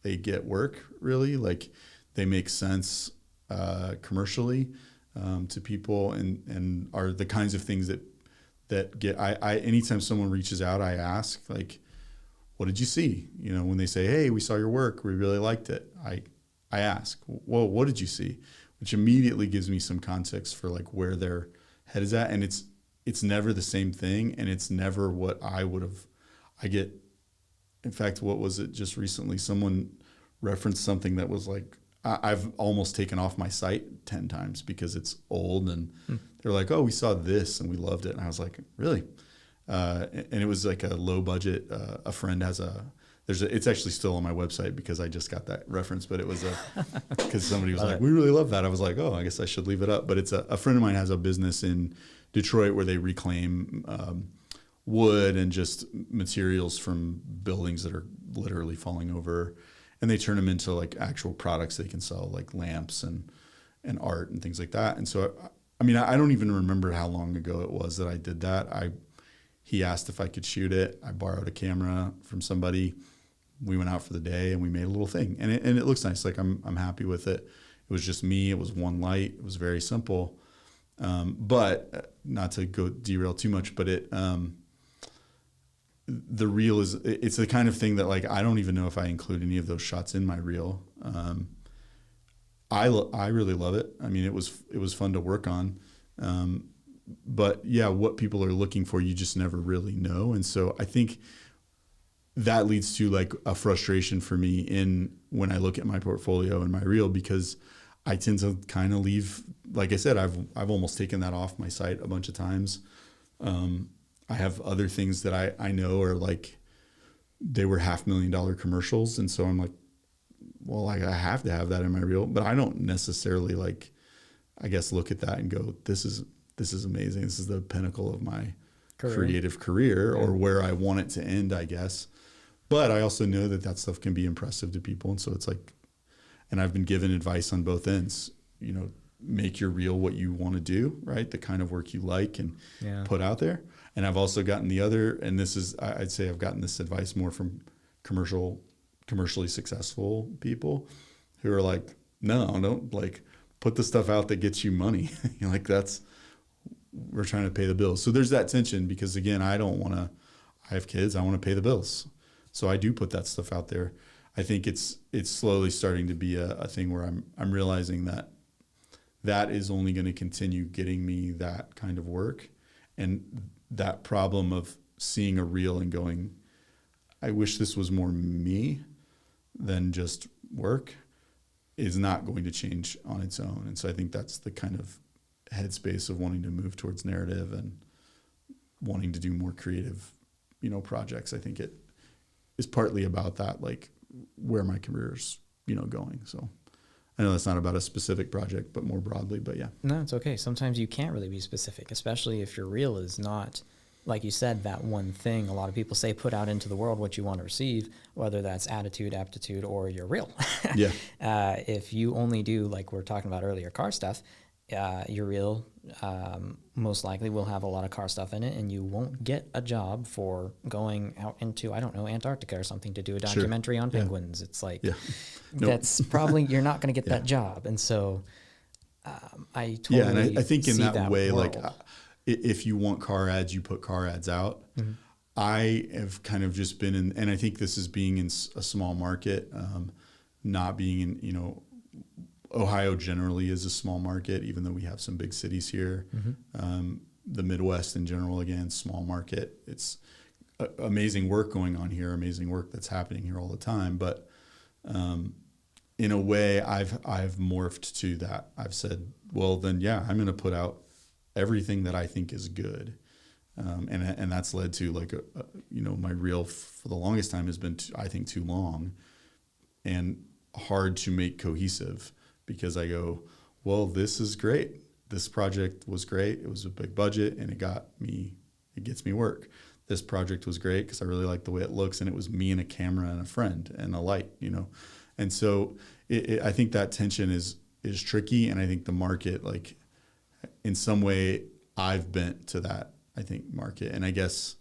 they get work, really, like they make sense commercially to people, and are the kinds of things that get, I anytime someone reaches out, I ask, like, what did you see? You know, when they say, hey, we saw your work, we really liked it, I ask, well, what did you see? Which immediately gives me some context for like where their head is at. And it's never the same thing, and it's never what I get. In fact, what was it just recently? Someone referenced something that was like, I've almost taken off my site 10 times because it's old, and they're like, oh, we saw this and we loved it. And I was like, really? And it was like a low budget. A friend has it's actually still on my website because I just got that reference, but it was because somebody was like, we really love that. I was like, oh, I guess I should leave it up. But it's a friend of mine has a business in Detroit where they reclaim wood and just materials from buildings that are literally falling over, and they turn them into like actual products they can sell, like lamps and art and things like that. And so, I mean, I don't even remember how long ago it was that I did that. He asked if I could shoot it. I borrowed a camera from somebody. We went out for the day and we made a little thing, and it looks nice. Like I'm happy with it. It was just me. It was one light. It was very simple. But not to go derail too much, but the reel it's the kind of thing that, like, I don't even know if I include any of those shots in my reel. I really love it. I mean, it was fun to work on. But yeah, what people are looking for, you just never really know. And so I think that leads to like a frustration for me when I look at my portfolio and my reel, because I tend to kind of leave, like I said, I've almost taken that off my site a bunch of times. I have other things that I know are like, they were $500,000 commercials. And so I'm like, well, like, I have to have that in my reel, but I don't necessarily, like, I guess, look at that and go, this is amazing. This is the pinnacle of my creative career, or where I want it to end, I guess. But I also know that stuff can be impressive to people. And so it's like, and I've been given advice on both ends, you know, make your reel what you want to do, right? The kind of work you like and put out there. And I've also gotten and this is, I'd say I've gotten this advice more from commercially successful people who are like, no, don't, like, put the stuff out that gets you money. You're like, we're trying to pay the bills. So there's that tension, because again, I have kids, I want to pay the bills. So I do put that stuff out there. I think it's slowly starting to be a thing where I'm realizing that is only going to continue getting me that kind of work. And that problem of seeing a reel and going, I wish this was more me than just work, is not going to change on its own. And so I think that's the kind of headspace of wanting to move towards narrative and wanting to do more creative, you know, projects. I think it is partly about that, like, where my career's, you know, going. So I know that's not about a specific project, but more broadly, but yeah. No, it's okay. Sometimes you can't really be specific, especially if your reel is not, like you said, that one thing. A lot of people say put out into the world what you want to receive, whether that's attitude, aptitude, or your reel. Yeah. If you only do, like we're talking about earlier, car stuff, your reel most likely will have a lot of car stuff in it, and you won't get a job for going out into, I don't know, Antarctica or something to do a documentary on penguins. It's like, that's probably, you're not going to get that job. And so I totally and I think in that way, world. like if you want car ads, you put car ads out. Mm-hmm. I have kind of just been in, and I think this is being in a small market, not being in, you know, Ohio generally is a small market, even though we have some big cities here. Mm-hmm. The Midwest in general, again, small market. It's amazing work going on here, amazing work that's happening here all the time. But in a way, I've morphed to that. I've said, well, then, yeah, I'm going to put out everything that I think is good. And that's led to like, you know, my reel for the longest time has been, I think, too long and hard to make cohesive. Because I go, well, this is great. This project was great. It was a big budget and it gets me work. This project was great because I really like the way it looks, and it was me and a camera and a friend and a light, you know. And so I think that tension is tricky, and I think the market, like in some way, I've bent to that, I think, market. And I guess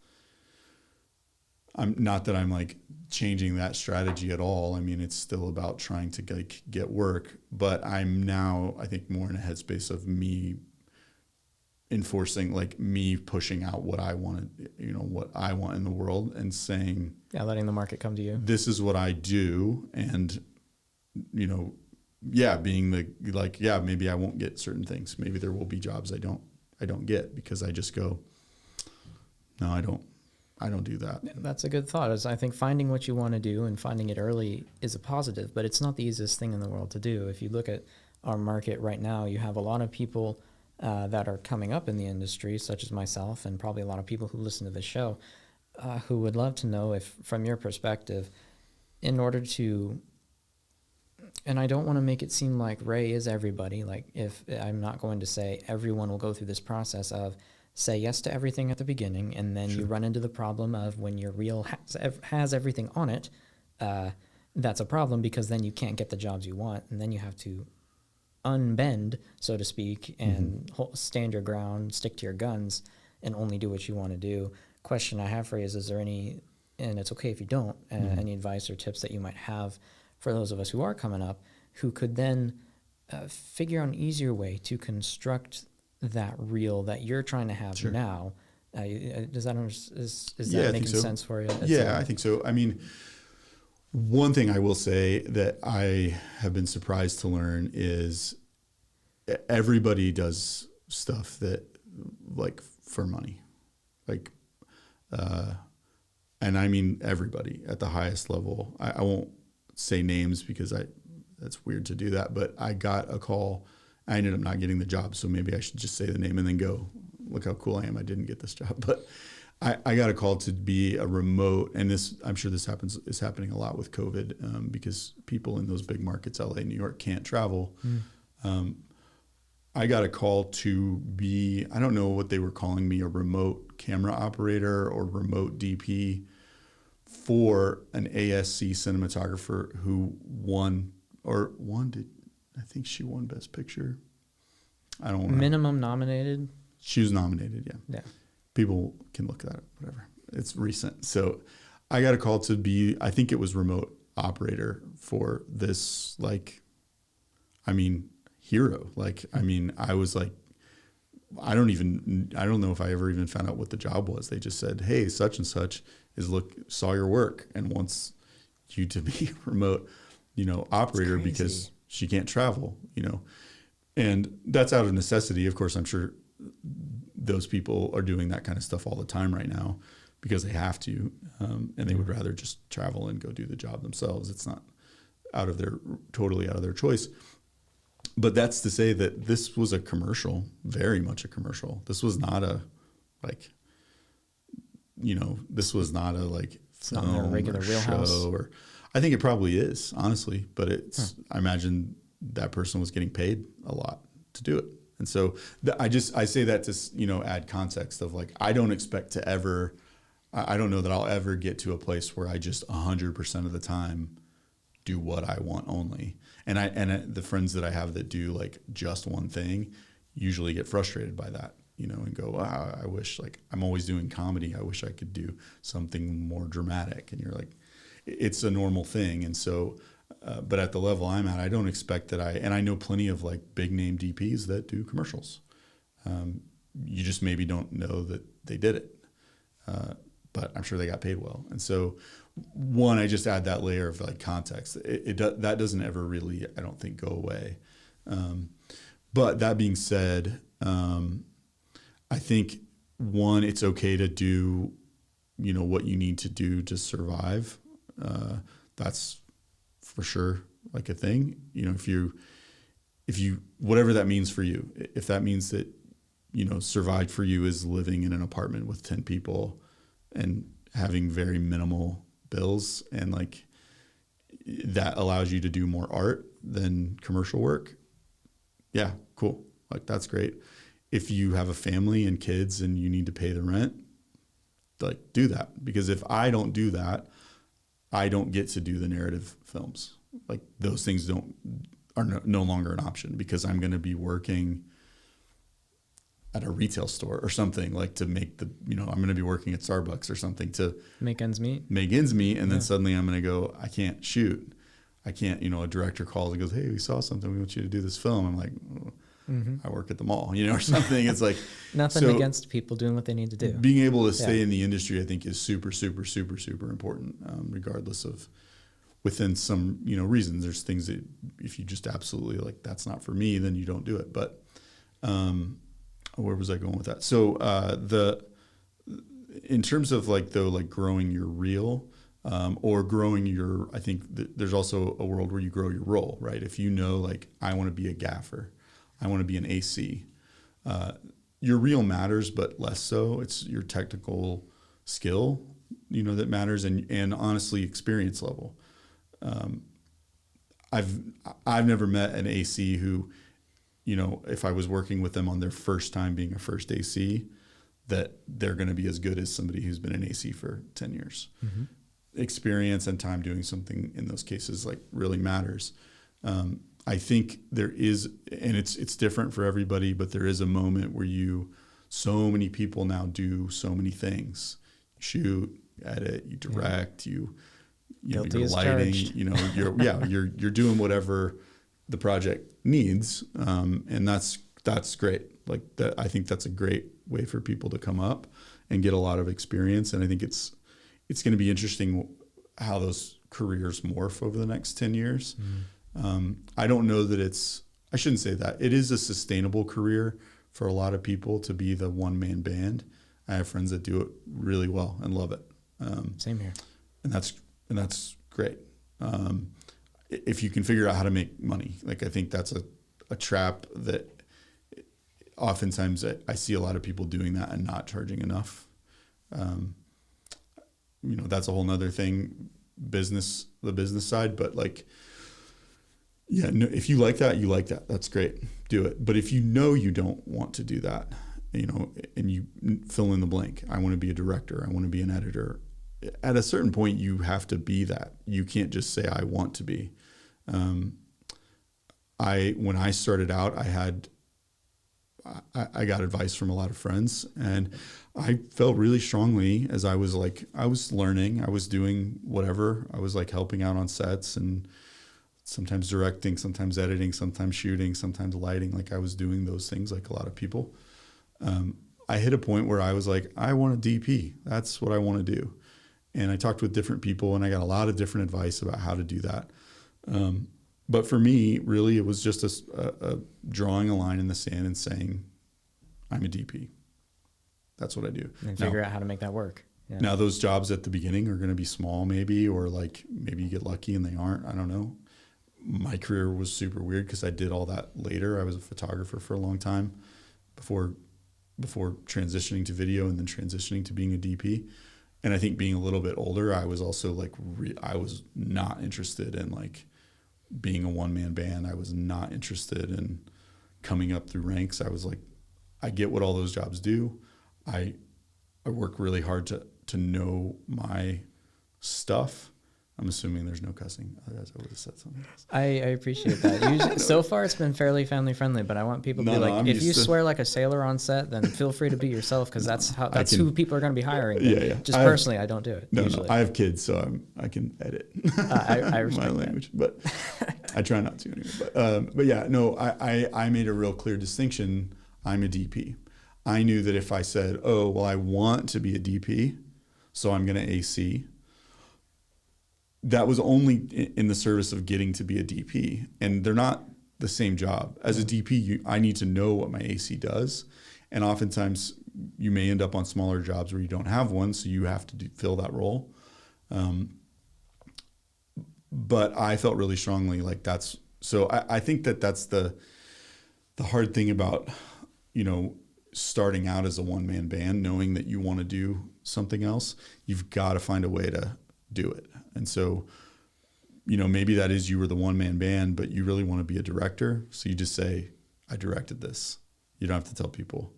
I'm not that I'm like changing that strategy at all. I mean, it's still about trying to like get work, but I'm now, I think, more in a headspace of me enforcing, like me pushing out what I want, you know, what I want in the world, and saying, yeah, letting the market come to you. This is what I do. And, you know, yeah, being the, like, yeah, maybe I won't get certain things. Maybe there will be jobs I don't get because I just go, no, I don't do that. That's a good thought. Is I think finding what you want to do and finding it early is a positive, but it's not the easiest thing in the world to do. If you look at our market right now, you have a lot of people that are coming up in the industry, such as myself, and probably a lot of people who listen to this show, who would love to know if, from your perspective, in order to, and I don't want to make it seem like Ray is everybody, like if I'm not going to say everyone will go through this process of say yes to everything at the beginning, and then you run into the problem of when your reel has everything on it, that's a problem because then you can't get the jobs you want, and then you have to unbend, so to speak, and stand your ground, stick to your guns, and only do what you want to do. Question I have for you is there any, and it's okay if you don't, any advice or tips that you might have for those of us who are coming up who could then figure out an easier way to construct that reel that you're trying to have now? Does that is that making sense for you? I think so. I mean, one thing I will say that I have been surprised to learn is everybody does stuff that like for money, like, and I mean everybody at the highest level. I won't say names because that's weird to do that, but I got a call. I ended up not getting the job, so maybe I should just say the name and then go, look how cool I am. I didn't get this job. But I got a call to be a remote, and this, I'm sure this is happening a lot with COVID because people in those big markets, LA, New York, can't travel. I got a call to be, I don't know what they were calling me, a remote camera operator or remote DP for an ASC cinematographer who I think she won Best Picture. I don't want minimum nominated. She was nominated, yeah. Yeah. People can look that up, whatever. It's recent. So I got a call to be, I think it was remote operator for this, like, I mean, hero. Like, I mean, I was like, I don't know if I ever even found out what the job was. They just said, hey, such and such saw your work and wants you to be remote, operator because she can't travel, and that's out of necessity. Of course, I'm sure those people are doing that kind of stuff all the time right now because they have to, and they would rather just travel and go do the job themselves. It's not totally out of their choice. But that's to say that this was a commercial, very much a commercial. This was not it's not a regular wheelhouse. I think it probably is, honestly, but I imagine that person was getting paid a lot to do it. And so I say that to, add context of like, I don't expect to ever, I don't know that I'll ever get to a place where I just 100% of the time do what I want only. And the friends that I have that do like just one thing usually get frustrated by that, and go, wow, I wish, like, I'm always doing comedy. I wish I could do something more dramatic. And you're like, it's a normal thing. And so, but at the level I'm at, I don't expect that and I know plenty of like big name DPs that do commercials. You just maybe don't know that they did it. But I'm sure they got paid well. And so one, I just add that layer of like context. That doesn't ever really, I don't think, go away. But that being said, I think one, it's okay to do, what you need to do to survive. That's for sure like a thing. If you, whatever that means for you, if that means that, survive for you is living in an apartment with 10 people and having very minimal bills, and like that allows you to do more art than commercial work. Yeah, cool. Like that's great. If you have a family and kids and you need to pay the rent, like do that. Because if I don't do that, I don't get to do the narrative films. Like those things are no longer an option, because I'm going to be working at a retail store or something, like to make I'm going to be working at Starbucks or something to make ends meet. And then suddenly I'm going to go, I can't shoot. I can't, a director calls and goes, hey, we saw something. We want you to do this film. I'm like, I work at the mall, or something. It's like nothing against people doing what they need to do. Being able to stay in the industry, I think, is super, super, super, super important, regardless of within some, reasons. There's things that if you just absolutely like, that's not for me, then you don't do it. But where was I going with that? So in terms of like growing your reel, or growing your, I think there's also a world where you grow your role, right? If like, I want to be a gaffer, I want to be an AC, your reel matters, but less so. It's your technical skill, that matters, and honestly, experience level. I've never met an AC who, if I was working with them on their first time being a first AC, that they're going to be as good as somebody who's been an AC for 10 years. Mm-hmm. Experience and time doing something in those cases like really matters. I think there is, and it's different for everybody, but there is a moment where so many people now do so many things. You shoot, you edit, you direct, you're lighting, you're doing whatever the project needs. And that's great. Like that, I think that's a great way for people to come up and get a lot of experience. And I think it's going to be interesting how those careers morph over the next 10 years. I don't know that I shouldn't say that. It is a sustainable career for a lot of people to be the one-man band. I have friends that do it really well and love it. Same here. And that's great. If you can figure out how to make money, like I think that's a trap that oftentimes I see a lot of people doing that and not charging enough. That's a whole nother thing, the business side, but like, yeah, no, if you like that, that's great. Do it. But if you don't want to do that, and you fill in the blank, I want to be a director, I want to be an editor. At a certain point, you have to be that. You can't just say, I want to be. When I started out, I got advice from a lot of friends, and I felt really strongly as I was learning, I was doing whatever. I was like helping out on sets and sometimes directing, sometimes editing, sometimes shooting, sometimes lighting. Like I was doing those things like a lot of people. I hit a point where I was like, I want a DP. That's what I want to do. And I talked with different people and I got a lot of different advice about how to do that. But for me, really, it was just a drawing a line in the sand and saying, I'm a DP. That's what I do. And figure out how to make that work. Yeah. Now, those jobs at the beginning are going to be small maybe, or like maybe you get lucky and they aren't. I don't know. My career was super weird because I did all that later. I was a photographer for a long time before transitioning to video and then transitioning to being a DP. And I think being a little bit older, I was also like, I was not interested in like being a one-man band. I was not interested in coming up through ranks. I was like, I get what all those jobs do. I work really hard to know my stuff. I'm assuming there's no cussing. Otherwise, I would have said something else. I appreciate that. Usually, so far, it's been fairly family friendly, but I want people to be like, if you swear like a sailor on set, then feel free to be yourself, because that's who people are going to be hiring. Yeah. Just personally, I don't do it. No, I have kids, so I can edit I respect my language, but I try not to anyway. But yeah, no, I made a real clear distinction. I'm a DP. I knew that if I said, oh, well, I want to be a DP, so I'm going to AC, that was only in the service of getting to be a DP. And they're not the same job. As a DP, I need to know what my AC does. And oftentimes you may end up on smaller jobs where you don't have one, so you have to fill that role. But I felt really strongly like that's, so I think that's the hard thing about, starting out as a one-man band, knowing that you want to do something else, you've got to find a way to do it. And so, maybe that is you were the one-man band, but you really want to be a director. So you just say, I directed this. You don't have to tell people.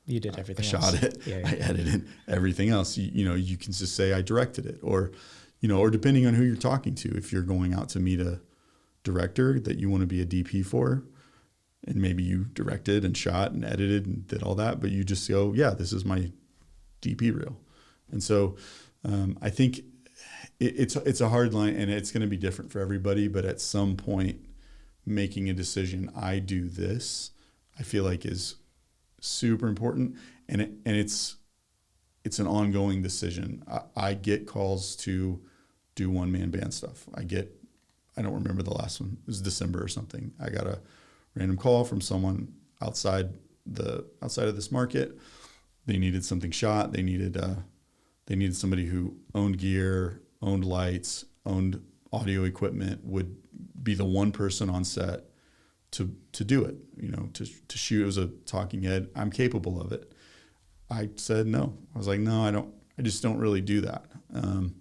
You did everything I else. shot it. Yeah. I edited everything else. You can just say I directed it, or depending on who you're talking to, if you're going out to meet a director that you want to be a DP for, and maybe you directed and shot and edited and did all that, but you just go, yeah, this is my DP reel. And so I think it's a hard line, and it's going to be different for everybody, but at some point making a decision, I do this, I feel like is super important. And it's an ongoing decision. I get calls to do one-man band stuff. I don't remember the last one. It was December or something. I got a random call from someone outside of this market. They needed something shot. They needed somebody who owned gear, owned lights, owned audio equipment, would be the one person on set to do it, to shoot. It was a talking head. I'm capable of it. I said no. I was like, no, I just don't really do that. And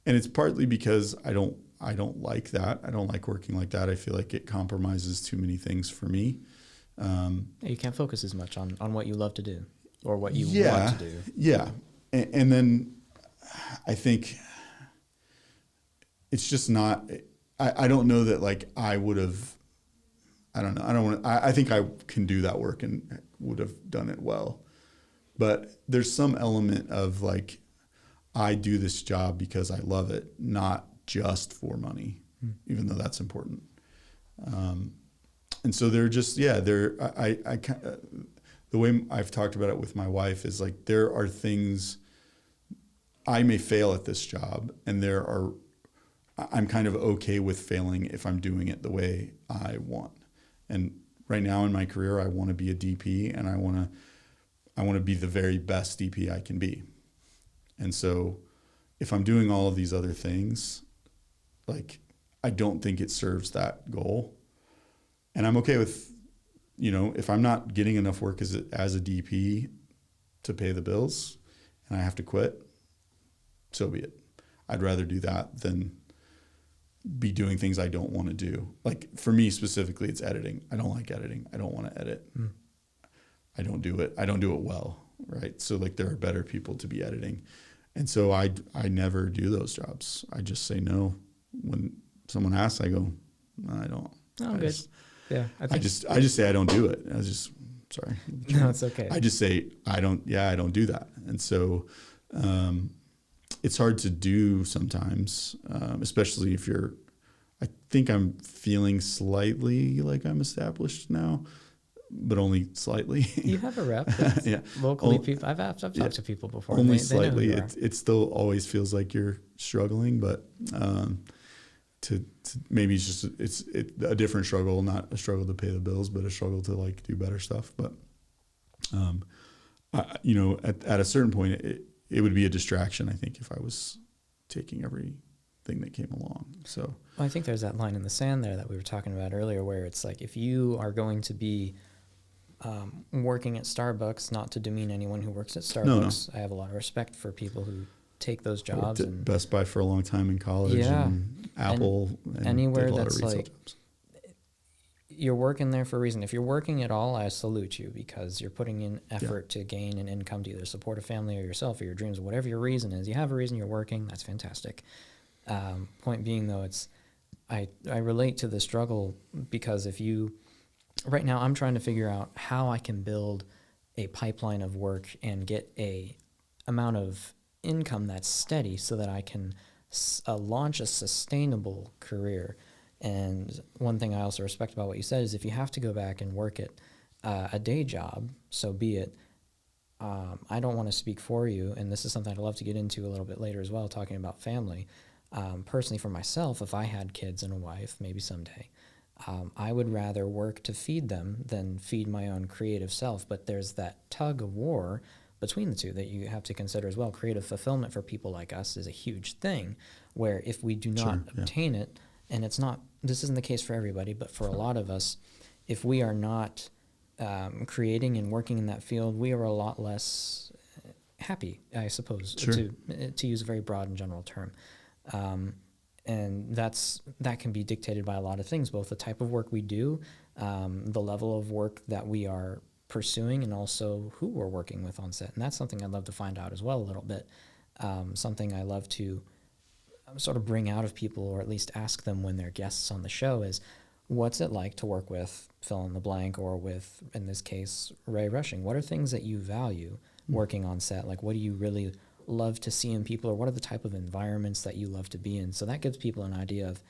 it's partly because I don't like that. I don't like working like that. I feel like it compromises too many things for me. You can't focus as much on what you love to do or what you want to do. Yeah. And then I think it's just not, I don't know that like I would have, I don't know. I think I can do that work and would have done it well. But there's some element of like, I do this job because I love it, not just for money, even though that's important. And so they're just, the way I've talked about it with my wife is like, there are things I may fail at this job, and I'm kind of okay with failing if I'm doing it the way I want. And right now in my career, I want to be a DP, and I want to be the very best DP I can be. And so if I'm doing all of these other things, like, I don't think it serves that goal. And I'm okay with, if I'm not getting enough work as a DP to pay the bills and I have to quit, so be it. I'd rather do that than be doing things I don't want to do. Like, for me specifically, it's editing. I don't like editing. I don't want to edit. I don't do it. I don't do it well, right? So like, there are better people to be editing. And so I never do those jobs. I just say no. When someone asks, I go, no, I don't. Oh, good. I just say I don't do it. I was just, sorry. No, it's okay. I just say I don't do that. And so it's hard to do sometimes, especially if I think I'm feeling slightly like I'm established now, but only slightly. You have a rep. Yeah. Locally, people. I've talked to people before. Only they slightly. Know It still always feels like you're struggling, but to maybe it's a different struggle, not a struggle to pay the bills, but a struggle to like do better stuff. But at a certain point, it would be a distraction, I think, if I was taking everything that came along. So I think there's that line in the sand there that we were talking about earlier, where it's like, if you are going to be working at Starbucks, not to demean anyone who works at Starbucks. No. I have a lot of respect for people who take those I worked jobs. at And Best Buy for a long time in college, yeah, and Apple, and anywhere did a lot that's of retail like, jobs. you're working there for a reason. If you're working at all, I salute you, because you're putting in Yeah. effort to gain an income to either support a family or yourself or your dreams, whatever your reason is. You have a reason you're working. That's fantastic. Point being, though, I relate to the struggle, because right now I'm trying to figure out how I can build a pipeline of work and get a amount of income that's steady so that I can launch a sustainable career. And one thing I also respect about what you said is, if you have to go back and work at a day job, so be it. I don't want to speak for you, and this is something I'd love to get into a little bit later as well, talking about family. Personally, for myself, if I had kids and a wife, maybe someday, I would rather work to feed them than feed my own creative self. But there's that tug of war between the two that you have to consider as well. Creative fulfillment for people like us is a huge thing, where if we do not obtain it, and this isn't the case for everybody, but for a lot of us, if we are not creating and working in that field, we are a lot less happy, I suppose, to use a very broad and general term. And that can be dictated by a lot of things, both the type of work we do, the level of work that we are pursuing, and also who we're working with on set. And that's something I'd love to find out as well a little bit. Something I love to sort of bring out of people, or at least ask them when they're guests on the show, is, what's it like to work with fill in the blank, or with, in this case, Ray Rushing? What are things that you value working on set? Like, what do you really love to see in people, or what are the type of environments that you love to be in? So that gives people an idea of,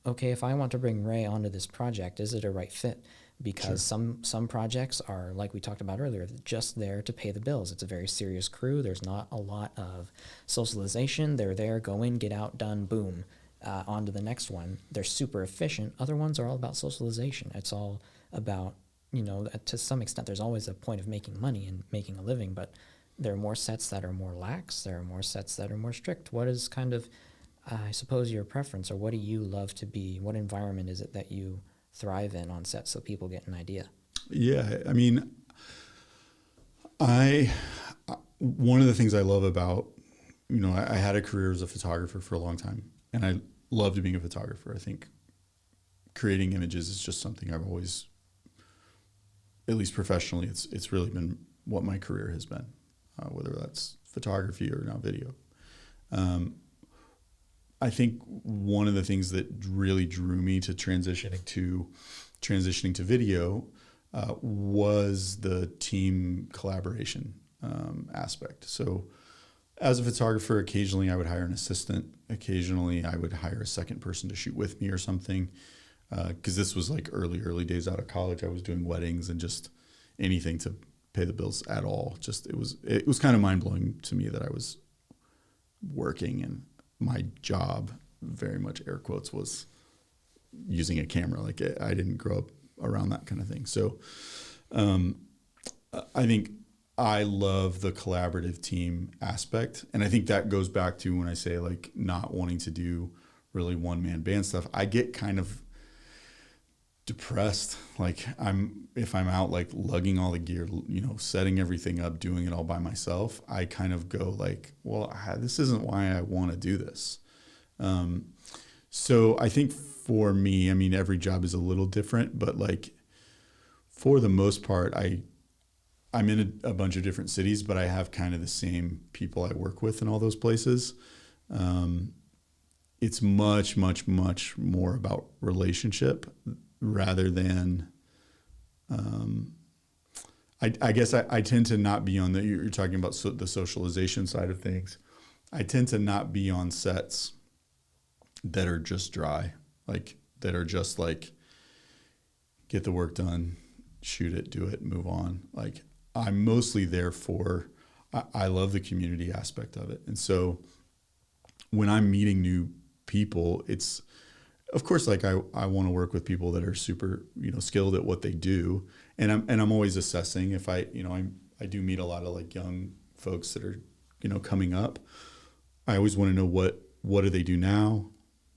okay, if I want to bring Ray onto this project, is it a right fit? Because some projects are, like we talked about earlier, just there to pay the bills. It's a very serious crew. There's not a lot of socialization. They're there, go in, get out, done, boom, on to the next one. They're super efficient. Other ones are all about socialization. It's all about, to some extent, there's always a point of making money and making a living, but there are more sets that are more lax. There are more sets that are more strict. What is kind of, I suppose, your preference, or what do you love to be? What environment is it that you thrive in on set, so people get an idea? Yeah, I mean, one of the things I love about, I had a career as a photographer for a long time, and I loved being a photographer. I think creating images is just something I've always, at least professionally, it's really been what my career has been, whether that's photography or now video. I think one of the things that really drew me to transitioning to video was the team collaboration aspect. So as a photographer, occasionally I would hire an assistant. Occasionally I would hire a second person to shoot with me or something. Because this was like early days out of college. I was doing weddings and just anything to pay the bills at all. Just it was kind of mind blowing to me that I was working, and my job, very much air quotes, was using a camera. Like, I didn't grow up around that kind of thing. So I think I love the collaborative team aspect. And I think that goes back to when I say, like, not wanting to do really one-man band stuff. I get kind of depressed. Like, if I'm out, like, lugging all the gear, setting everything up, doing it all by myself, I kind of go like, well, this isn't why I want to do this. So I think for me, I mean, every job is a little different, but like, for the most part, I'm in a bunch of different cities, but I have kind of the same people I work with in all those places. It's much, much, much more about relationship rather than, I guess I tend to not be on you're talking about the socialization side of things. I tend to not be on sets that are just dry, like, that are just like, get the work done, shoot it, do it, move on. Like, I'm mostly there I love the community aspect of it. And so when I'm meeting new people, it's, of course, like, I want to work with people that are super, skilled at what they do. And I'm always assessing if I do meet a lot of, like, young folks that are, coming up. I always want to know what do they do now?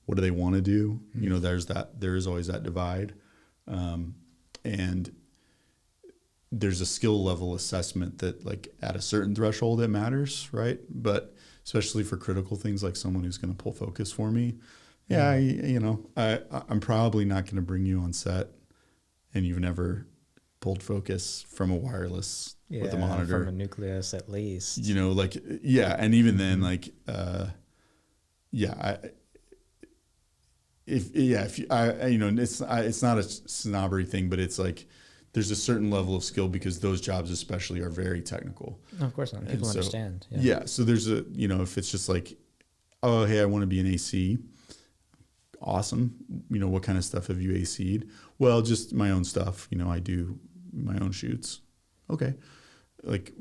What do they want to do? There is always that divide. And there's a skill level assessment that like at a certain threshold it matters, right? But especially for critical things like someone who's going to pull focus for me, I'm probably not going to bring you on set and you've never pulled focus from a wireless with a monitor, from a nucleus at least. And even then, like, it's not a snobbery thing, but it's like there's a certain level of skill because those jobs especially are very technical. No, of course not. People understand. So there's if it's just like, oh, hey, I want to be an AC. Awesome. What kind of stuff have you AC'd? Well, just my own stuff. I do my own shoots. Okay. Like,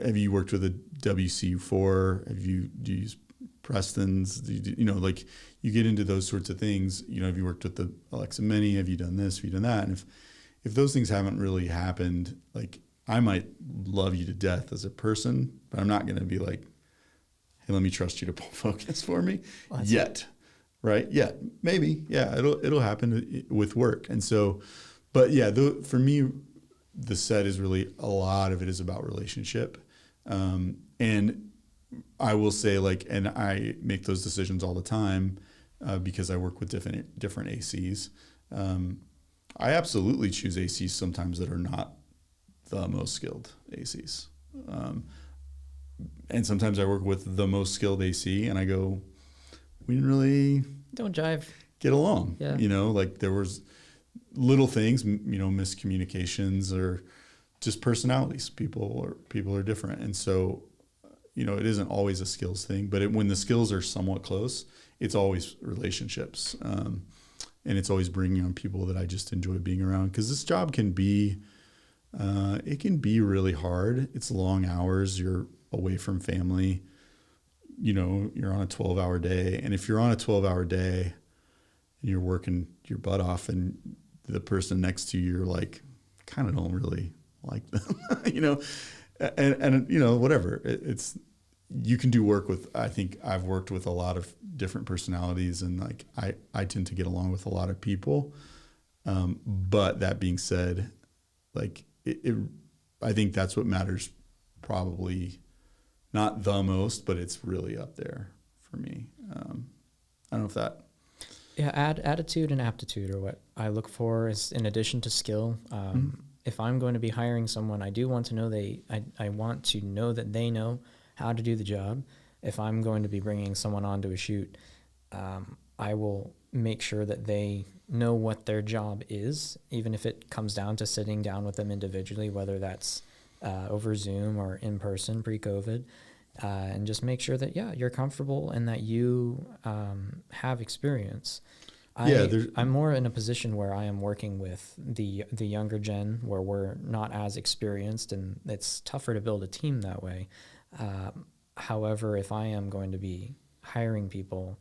have you worked with a WC4? Do you use Preston's? Like you get into those sorts of things. Have you worked with the Alexa Mini? Have you done this? Have you done that? And if those things haven't really happened, like I might love you to death as a person, but I'm not going to be like, hey, let me trust you to pull focus for me yet. Right? Yeah, maybe. Yeah, it'll happen with work. And so, but yeah, for me, the set is really, a lot of it is about relationship. And I will say, like, and I make those decisions all the time because I work with different ACs. I absolutely choose ACs sometimes that are not the most skilled ACs. And sometimes I work with the most skilled AC and I go, we didn't really don't jive, get along. Yeah. Like there was little things, miscommunications or just personalities. People are different. And so, it isn't always a skills thing, but when the skills are somewhat close, it's always relationships. And it's always bringing on people that I just enjoy being around. Cause this job can be, it can be really hard. It's long hours. You're away from family. You're on a 12-hour day. And if you're on a 12-hour day and you're working your butt off and the person next to you, you're like, kind of don't really like them, and whatever. It's, you can do work with, I think I've worked with a lot of different personalities and like, I tend to get along with a lot of people. But that being said, like I think that's what matters probably. Not the most, but it's really up there for me. I don't know if that. Yeah, attitude and aptitude are what I look for is in addition to skill. If I'm going to be hiring someone, I do want to know I want to know that they know how to do the job. If I'm going to be bringing someone onto a shoot, I will make sure that they know what their job is, even if it comes down to sitting down with them individually, whether that's over Zoom or in person pre-COVID, and just make sure that, you're comfortable and that you have experience. I'm more in a position where I am working with the younger gen where we're not as experienced and it's tougher to build a team that way. However, if I am going to be hiring people,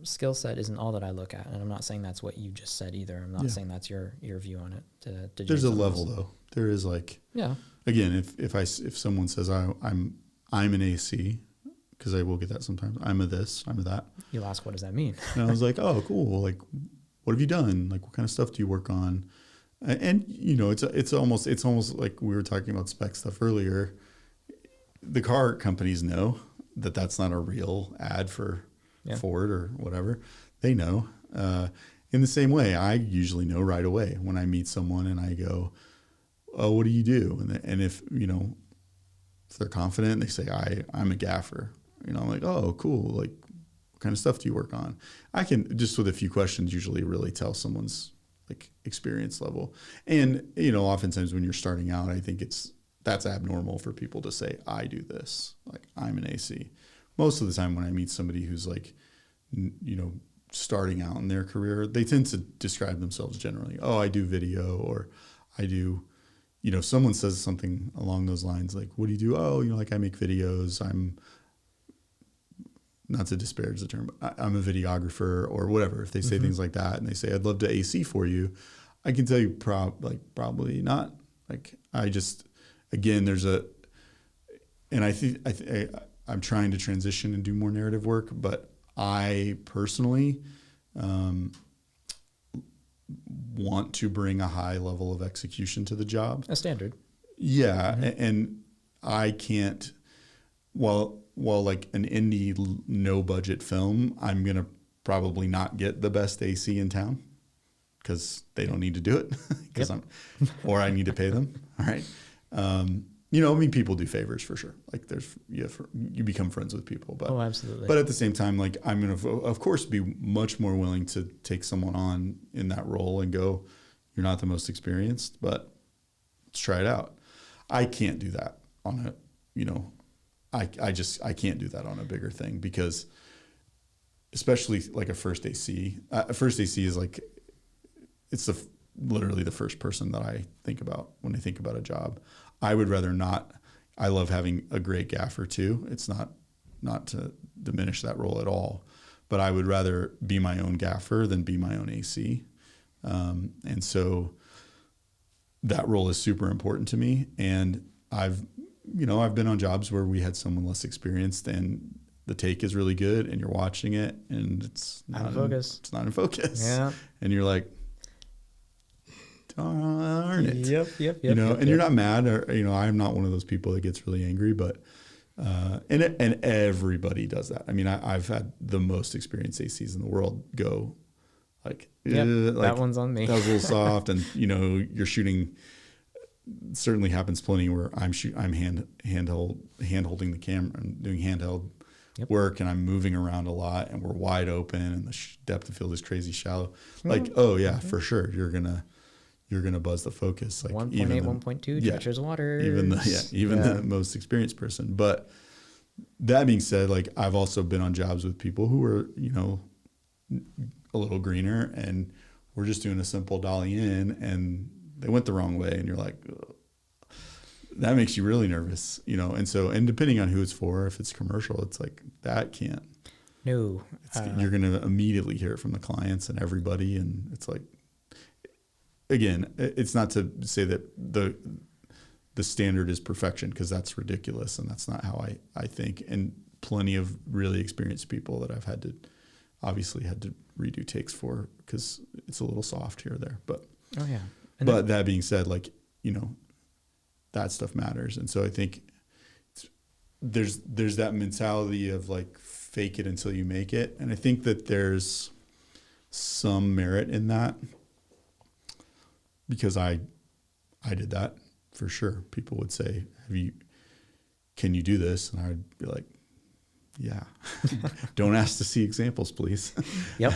skill set isn't all that I look at. And I'm not saying that's what you just said either. I'm not saying that's your view on it. There's a level though. There is like, again, if someone says I'm an AC, because I will get that sometimes. I'm a this, I'm a that. You'll ask, what does that mean? And I was like, oh, cool. Like, what have you done? Like, what kind of stuff do you work on? And it's almost like we were talking about spec stuff earlier. The car companies know that that's not a real ad for Ford or whatever. They know. In the same way, I usually know right away when I meet someone and I go, oh, what do you do? And if they're confident, they say, I'm a gaffer. I'm like, oh, cool. Like, what kind of stuff do you work on? I can, just with a few questions, usually really tell someone's like experience level. And, oftentimes when you're starting out, I think that's abnormal for people to say, I do this. Like, I'm an AC. Most of the time when I meet somebody who's like, starting out in their career, they tend to describe themselves generally. Oh, I do video, or I do, if someone says something along those lines, like, what do you do? Oh, like I make videos. I'm, not to disparage the term, but I'm a videographer or whatever. If they say things like that and they say, I'd love to AC for you, I can tell you probably not. Like, I just, again, and I think I'm trying to transition and do more narrative work, but I personally want to bring a high level of execution to the job. A standard. Yeah. And I can't, while like an indie no budget film, I'm going to probably not get the best AC in town because they don't need to do it because or I need to pay them. All right. I mean, people do favors for sure. Like you become friends with people, but, absolutely. But at the same time, like I'm going to, of course, be much more willing to take someone on in that role and go, you're not the most experienced, but let's try it out. I can't do that on a, I can't do that on a bigger thing because especially like a first AC is like, it's literally the first person that I think about when I think about a job. I would rather not. I love having a great gaffer too. It's not to diminish that role at all, but I would rather be my own gaffer than be my own AC. And so that role is super important to me. And I've been on jobs where we had someone less experienced and the take is really good and you're watching it and it's not in focus. It's not in focus. Yeah. And you're like, darn it. Yep. And you're not mad or, I'm not one of those people that gets really angry, but, and everybody does that. I mean, I've had the most experienced ACs in the world go like, that one's on me. That was a little soft. And, you're shooting, certainly happens plenty where I'm hand holding the camera and doing handheld work and I'm moving around a lot and we're wide open and the depth of field is crazy shallow. Like, oh yeah, for sure. You're going to buzz the focus. Like 1.8, 1.2 treacherous water. Even the most experienced person. But that being said, like I've also been on jobs with people who are, a little greener and we're just doing a simple dolly in and they went the wrong way and you're like, ugh. That makes you really nervous, and depending on who it's for, if it's commercial, it's like that can't. No. You're going to immediately hear it from the clients and everybody. And it's like, again, it's not to say that the standard is perfection because that's ridiculous and that's not how I think. And plenty of really experienced people that I've had to redo takes for because it's a little soft here or there. But but that being said, like that stuff matters, and so I think there's that mentality of like fake it until you make it, and I think that there's some merit in that. Because I did that for sure. People would say, can you do this? And I'd be like, yeah. Don't ask to see examples, please. Yep.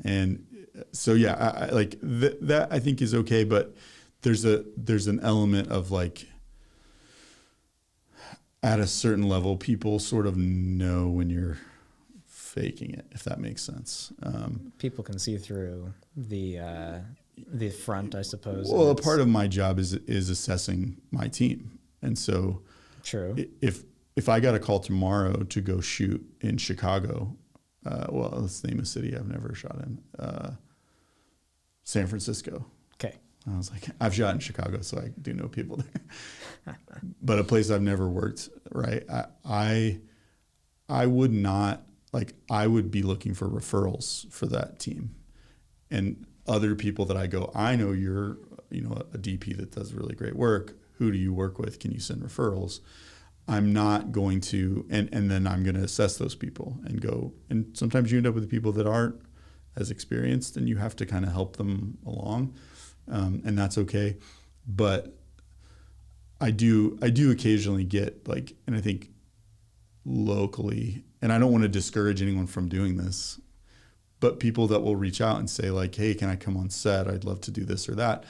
And so, yeah, I like that I think is okay. But there's an element of like, at a certain level, people sort of know when you're faking it, if that makes sense. People can see through the front, I suppose. Well, a part of my job is assessing my team, and so true. If I got a call tomorrow to go shoot in Chicago, well, let's name a city I've never shot in, San Francisco. Okay. I was like, I've shot in Chicago, so I do know people there, but a place I've never worked. Right, I would not. Like I would be looking for referrals for that team and other people that I go, I know you're, a DP that does really great work. Who do you work with? Can you send referrals? I'm not going to, and then I'm going to assess those people and go, and sometimes you end up with people that aren't as experienced and you have to kind of help them along. And that's okay. But I do occasionally get like, and I think locally, and I don't want to discourage anyone from doing this, but people that will reach out and say like, hey, can I come on set? I'd love to do this or that.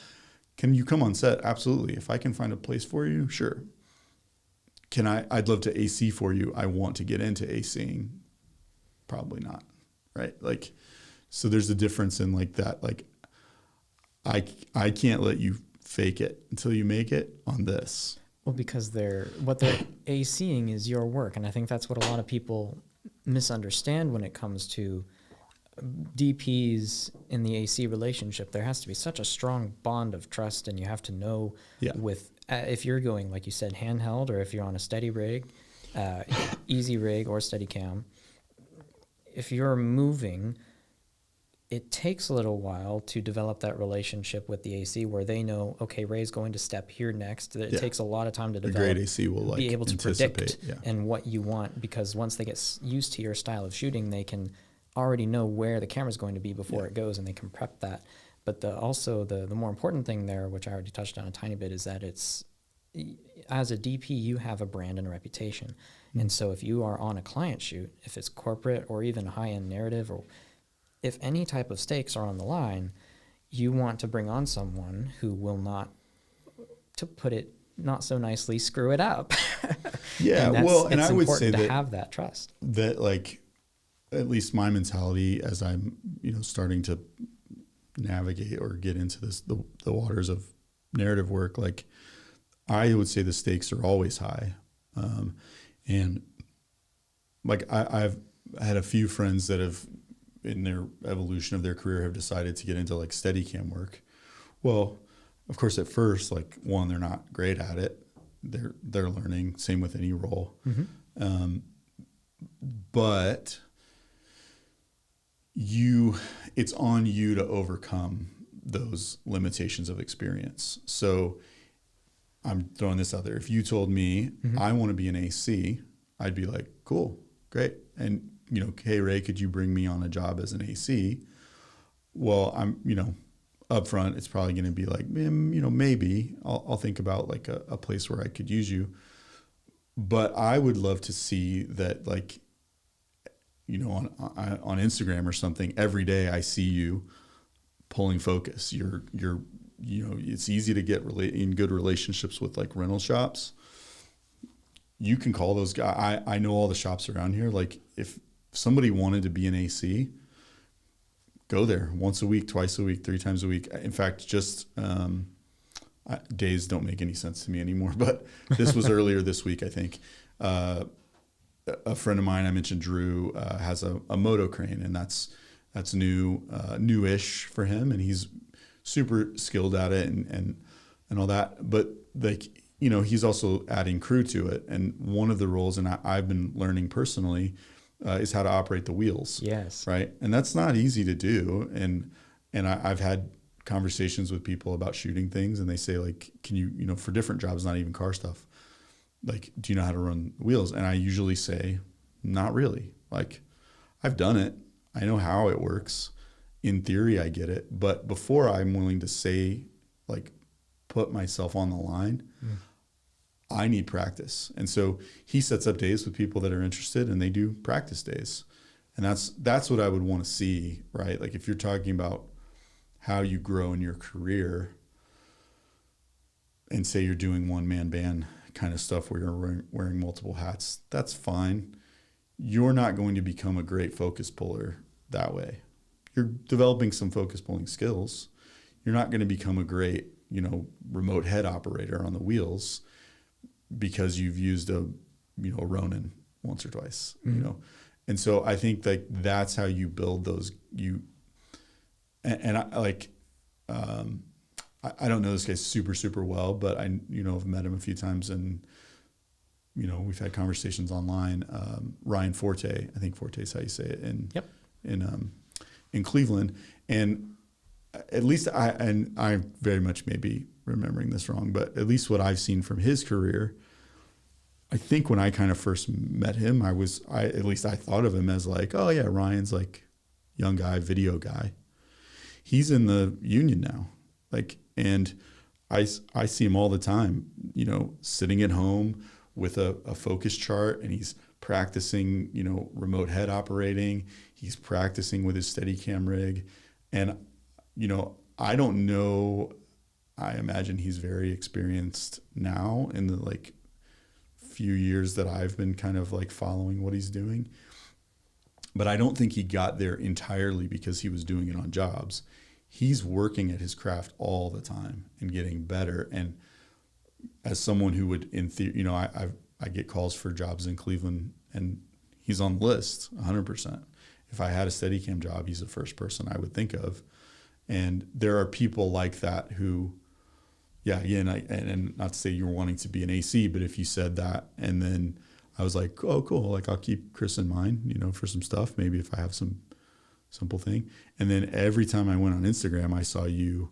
Can you come on set? Absolutely. If I can find a place for you, sure. I'd love to AC for you. I want to get into ACing. Probably not. Right. Like, so there's a difference in like that. Like I can't let you fake it until you make it on this. Well, because what they're ACing is your work. And I think that's what a lot of people misunderstand when it comes to DPs in the AC relationship. There has to be such a strong bond of trust, and you have to know if you're going, like you said, handheld, or if you're on a steady rig, easy rig or steady cam, if you're moving, it takes a little while to develop that relationship with the AC where they know, okay, Ray's going to step here next. It takes a lot of time to The develop. great AC will like be able to predict yeah. and what you want, because once they get used to your style of shooting, they can already know where the camera's going to be before it goes, and they can prep that. But the more important thing there, which I already touched on a tiny bit, is that it's, as a DP, you have a brand and a reputation. And so if you are on a client shoot, if it's corporate or even high-end narrative, or if any type of stakes are on the line, you want to bring on someone who will not, to put it not so nicely, screw it up. Yeah, and I would say to have that trust. That, like, at least my mentality as I'm, starting to navigate or get into the waters of narrative work, like, I would say the stakes are always high. And like, I've had a few friends that have, in their evolution of their career, have decided to get into like Steadicam work. Well, of course, at first, like, one, they're not great at it. They're learning. Same with any role. But it's on you to overcome those limitations of experience. So I'm throwing this out there. If you told me I want to be an AC, I'd be like, cool, great. And, hey, Ray, could you bring me on a job as an AC? Well, I'm, up front, it's probably going to be like, maybe I'll think about like a place where I could use you. But I would love to see that, like, on Instagram or something, every day I see you pulling focus. You're it's easy to get in good relationships with like rental shops. You can call those guys. I know all the shops around here. Like, if somebody wanted to be an AC, go there once a week, twice a week, 3 times a week. In fact, just days don't make any sense to me anymore. But this was earlier this week, I think. A friend of mine, I mentioned Drew, has a moto crane, and that's newish for him, and he's super skilled at it and all that. But like, he's also adding crew to it. And one of the roles, and I've been learning personally, is how to operate the wheels. Yes. Right. And that's not easy to do. And I've had conversations with people about shooting things, and they say, like, can you, for different jobs, not even car stuff, like, do you know how to run wheels? And I usually say, not really. Like, I've done it. I know how it works. In theory, I get it. But before I'm willing to say, like, put myself on the line, I need practice. And so he sets up days with people that are interested, and they do practice days. And that's what I would want to see, right? Like, if you're talking about how you grow in your career, and say you're doing one-man band kind of stuff where you're wearing multiple hats, that's fine. You're not going to become a great focus puller that way. You're developing some focus pulling skills. You're not going to become a great, remote head operator on the wheels because you've used a Ronin once or twice, And so I think like that's how you build those. And I like, I don't know this guy super, super well, but I, have met him a few times, and, we've had conversations online. Ryan Forte, I think Forte is how you say it, in Cleveland. And at least I very much may be remembering this wrong, but at least what I've seen from his career, I think when I kind of first met him, at least I thought of him as like, oh yeah, Ryan's like young guy, video guy. He's in the union now. Like, and I see him all the time, sitting at home with a focus chart, and he's practicing, remote head operating. He's practicing with his Steadicam rig. And, I don't know, I imagine he's very experienced now in the like few years that I've been kind of like following what he's doing. But I don't think he got there entirely because he was doing it on jobs. He's working at his craft all the time and getting better. And as someone who would, in theory, I get calls for jobs in Cleveland, and he's on the list 100%. If I had a Steadicam job, he's the first person I would think of. And there are people like that who, and not to say you're wanting to be an AC, but if you said that, and then I was like, oh, cool, like I'll keep Chris in mind, for some stuff. Maybe if I have some simple thing. And then every time I went on Instagram, I saw you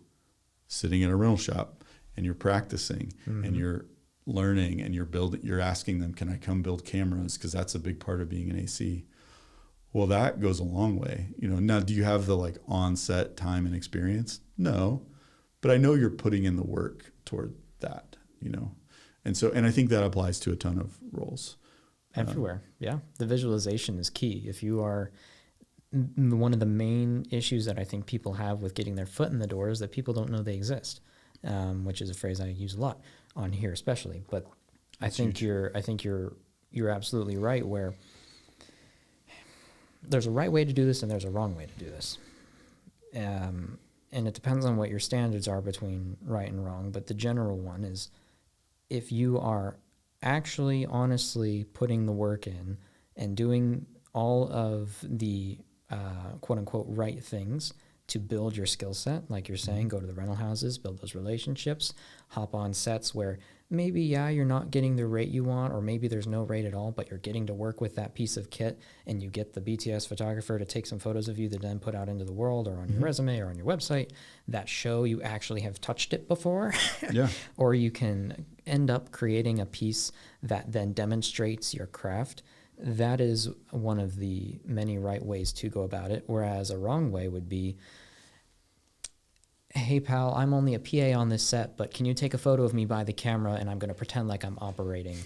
sitting in a rental shop and you're practicing and you're learning and you're asking them, can I come build cameras? Because that's a big part of being an AC. Well, that goes a long way. Now, do you have the like on-set time and experience? No, but I know you're putting in the work toward that, and I think that applies to a ton of roles. Everywhere. Yeah. The visualization is key. If you are, one of the main issues that I think people have with getting their foot in the door is that people don't know they exist, which is a phrase I use a lot on here, especially. But I think you're absolutely right, where there's a right way to do this and there's a wrong way to do this. And it depends on what your standards are between right and wrong. But the general one is, if you are actually honestly putting the work in and doing all of the quote unquote right things to build your skill set, like you're saying, go to the rental houses, build those relationships, hop on sets where maybe, you're not getting the rate you want, or maybe there's no rate at all, but you're getting to work with that piece of kit, and you get the BTS photographer to take some photos of you that then put out into the world or on your resume or on your website that show you actually have touched it before. Yeah. Or you can end up creating a piece that then demonstrates your craft. That is one of the many right ways to go about it. Whereas a wrong way would be, hey pal, I'm only a PA on this set, but can you take a photo of me by the camera and I'm going to pretend like I'm operating?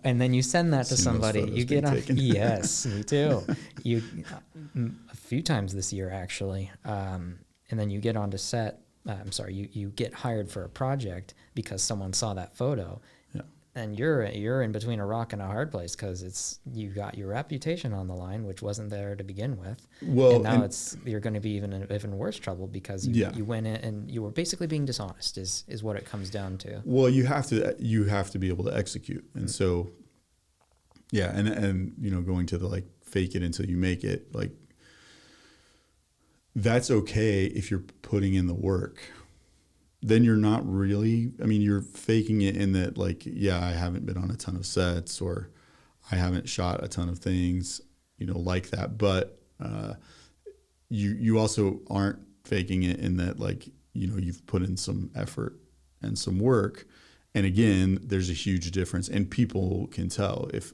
And then you send that to somebody. You get on. Yes, me too. A few times this year actually. And then you get onto set. You get hired for a project because someone saw that photo. Yeah. And you're in between a rock and a hard place, because you got your reputation on the line, which wasn't there to begin with. Well, and now you're going to be even worse trouble, because you went in and you were basically being dishonest. Is what it comes down to. Well, you have to be able to execute, and so and going to the like fake it until you make it, like that's okay if you're putting in the work. Then you're not really, you're faking it in that, like, I haven't been on a ton of sets, or I haven't shot a ton of things, like that. But you also aren't faking it in that, like, you've put in some effort and some work. And again, there's a huge difference, and people can tell. If,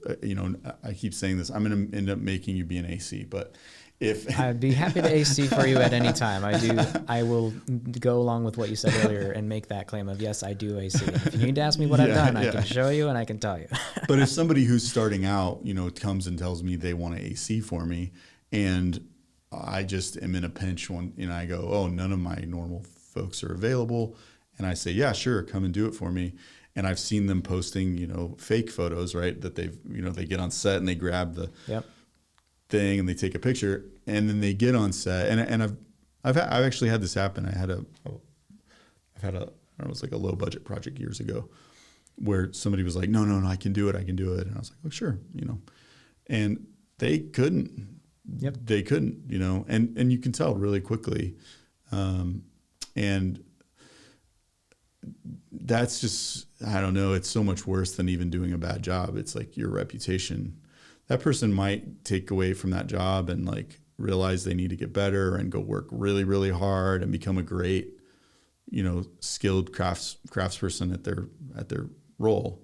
I keep saying this, I'm going to end up making you be an AC, but I'd be happy to AC for you at any time. I will go along with what you said earlier and make that claim of, yes, I do AC. And if you need to ask me what I've done, I can show you and I can tell you. But if somebody who's starting out, comes and tells me they want to AC for me, and I just am in a pinch and I go, oh, none of my normal folks are available. And I say, yeah, sure, come and do it for me. And I've seen them posting, fake photos, right? That they get on set and they grab the thing and they take a picture, and then they get on set, and I've actually had this happen. I don't know, it was like a low budget project years ago where somebody was like, no, I can do it, and I was like, oh sure, and they couldn't. They couldn't, and you can tell really quickly, and that's just, I don't know, it's so much worse than even doing a bad job. It's like your reputation. That person might take away from that job and like realize they need to get better and go work really, really hard and become a great, skilled craftsperson at their role.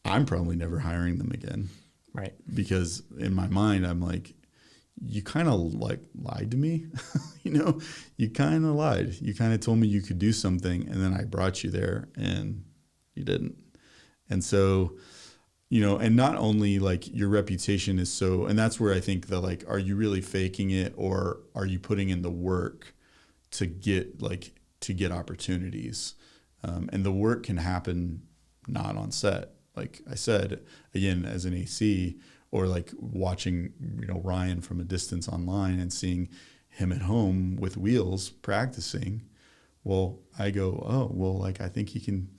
I'm probably never hiring them again. Right. Because in my mind, I'm like, you kind of like lied to me. You kind of lied. You kind of told me you could do something, and then I brought you there and you didn't. And so, and not only like your reputation is so, and that's where I think are you really faking it, or are you putting in the work to get opportunities? And the work can happen not on set. Like I said, again, as an AC, or like watching, Ryan from a distance online and seeing him at home with wheels practicing. Well, I go, oh, well, like, I think he can,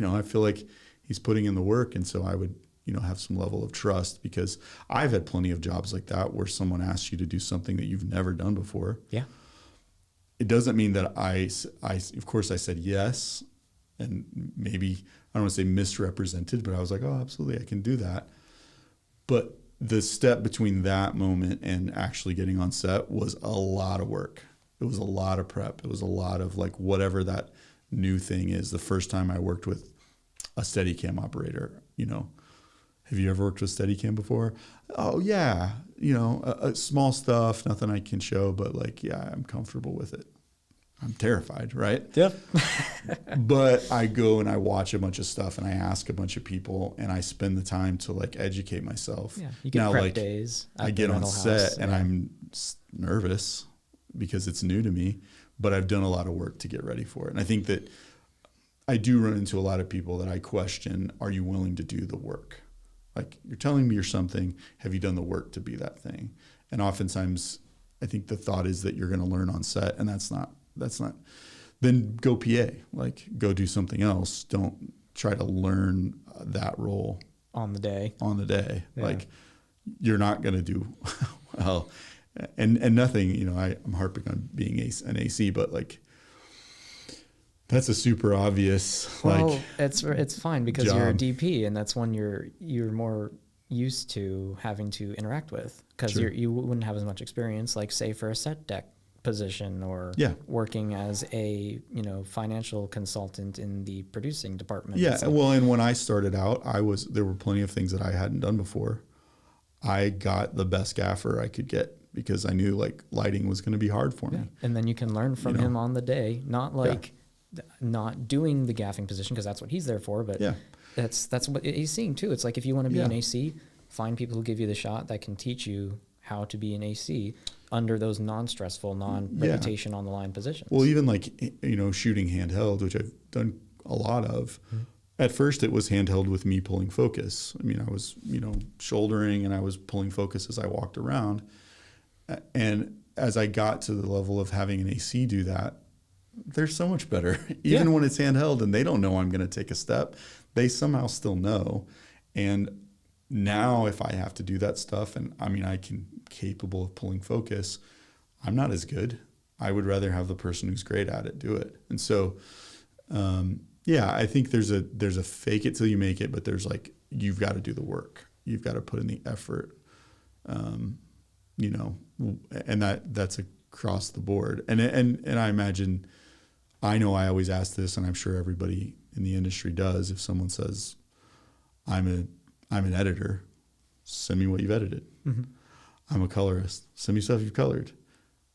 I feel like he's putting in the work. And so I would, have some level of trust, because I've had plenty of jobs like that where someone asks you to do something that you've never done before. Yeah. It doesn't mean that I of course I said yes, and maybe, I don't want to say misrepresented, but I was like, oh, absolutely, I can do that. But the step between that moment and actually getting on set was a lot of work. It was a lot of prep. It was a lot of like whatever that new thing is. The first time I worked with a Steadicam operator, you know, have you ever worked with Steadicam before? Oh yeah, you know, small stuff, nothing I can show, but like, yeah, I'm comfortable with it. I'm terrified, right? Yep. But I go and I watch a bunch of stuff and I ask a bunch of people and I spend the time to like educate myself. Yeah, you get now, prep like, days. I get on set and I'm nervous because it's new to me, but I've done a lot of work to get ready for it. And I think that I do run into a lot of people that I question, are you willing to do the work? Like, you're telling me you're something, have you done the work to be that thing? And oftentimes I think the thought is that you're going to learn on set, and that's not, then go PA, like go do something else. Don't try to learn that role on the day. Yeah. Like, you're not going to do well, and nothing, you know, I'm harping on being an AC, but like, that's a super obvious, well, like, it's fine because job. you're a DP, and that's one you're more used to having to interact with, because Sure. you wouldn't have as much experience, like say for a set deck position, or working as a, you know, financial consultant in the producing department. Yeah. Like, Well, and when I started out, there were plenty of things that I hadn't done before. I got the best gaffer I could get because I knew like lighting was going to be hard for me. And then you can learn from him on the day, not like not doing the gaffing position, because that's what he's there for, but that's what he's seeing too. It's like, if you want to be an AC, find people who give you the shot that can teach you how to be an AC under those non-stressful, non-reputation on the line positions. Well, even like, you know, shooting handheld, which I've done a lot of. At first it was handheld with me pulling focus. I mean, I was, you know, shouldering and I was pulling focus as I walked around. And as I got to the level of having an AC do that, they're so much better. Even when it's handheld and they don't know I'm going to take a step, they somehow still know. And now if I have to do that stuff, and I mean, capable of pulling focus, I'm not as good. I would rather have the person who's great at it do it. And so, I think there's a fake it till you make it, but there's like, you've got to do the work. You've got to put in the effort, you know, and that's across the board. And I imagine, I know I always ask this, and I'm sure everybody in the industry does. If someone says, I'm an editor, send me what you've edited. Mm-hmm. I'm a colorist, send me stuff you've colored.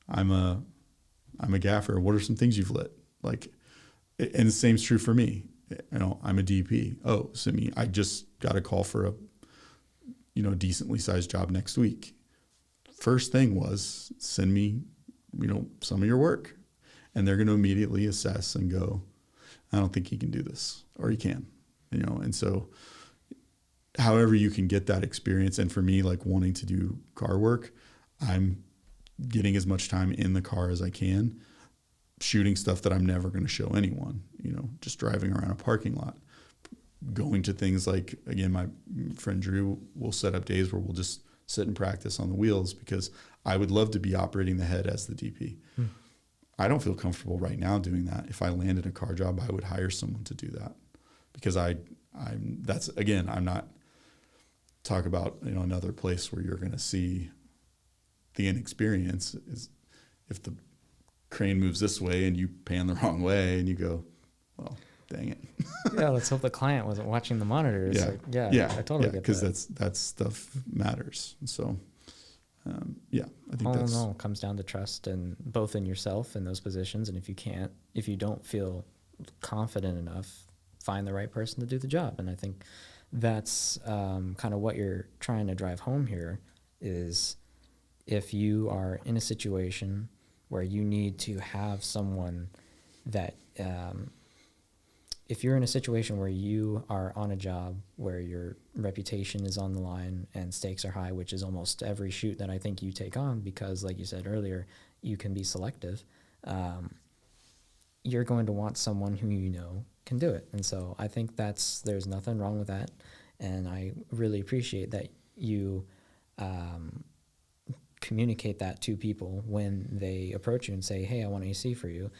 I'm a gaffer, what are some things you've lit? Like, and the same's true for me. You know, I'm a DP. Oh, send me, I just got a call for a, you know, decently sized job next week. First thing was, send me, you know, some of your work. And they're going to immediately assess and go, I don't think he can do this, or he can, you know. And so however you can get that experience. And for me, like wanting to do car work, I'm getting as much time in the car as I can, shooting stuff that I'm never going to show anyone, you know, just driving around a parking lot, going to things like, again, my friend Drew will set up days where we'll just sit and practice on the wheels, because I would love to be operating the head as the DP. I don't feel comfortable right now doing that. If I landed a car job, I would hire someone to do that, because I'm not, talk about, you know, another place where you're going to see the inexperience is if the crane moves this way and you pan the wrong way and you go, well, dang it. Let's hope the client wasn't watching the monitors. I totally get that. Because that stuff matters. So, I think all in all, it comes down to trust, and both in yourself in those positions. And if you don't feel confident enough, find the right person to do the job. And I think that's kind of what you're trying to drive home here is, if you are in a situation where you need to have someone that, if you're in a situation where you are on a job where your reputation is on the line and stakes are high, which is almost every shoot that I think you take on, because like you said earlier, you can be selective, you're going to want someone who you know can do it. And so I think there's nothing wrong with that. And I really appreciate that you communicate that to people when they approach you and say, hey, I want AC for you.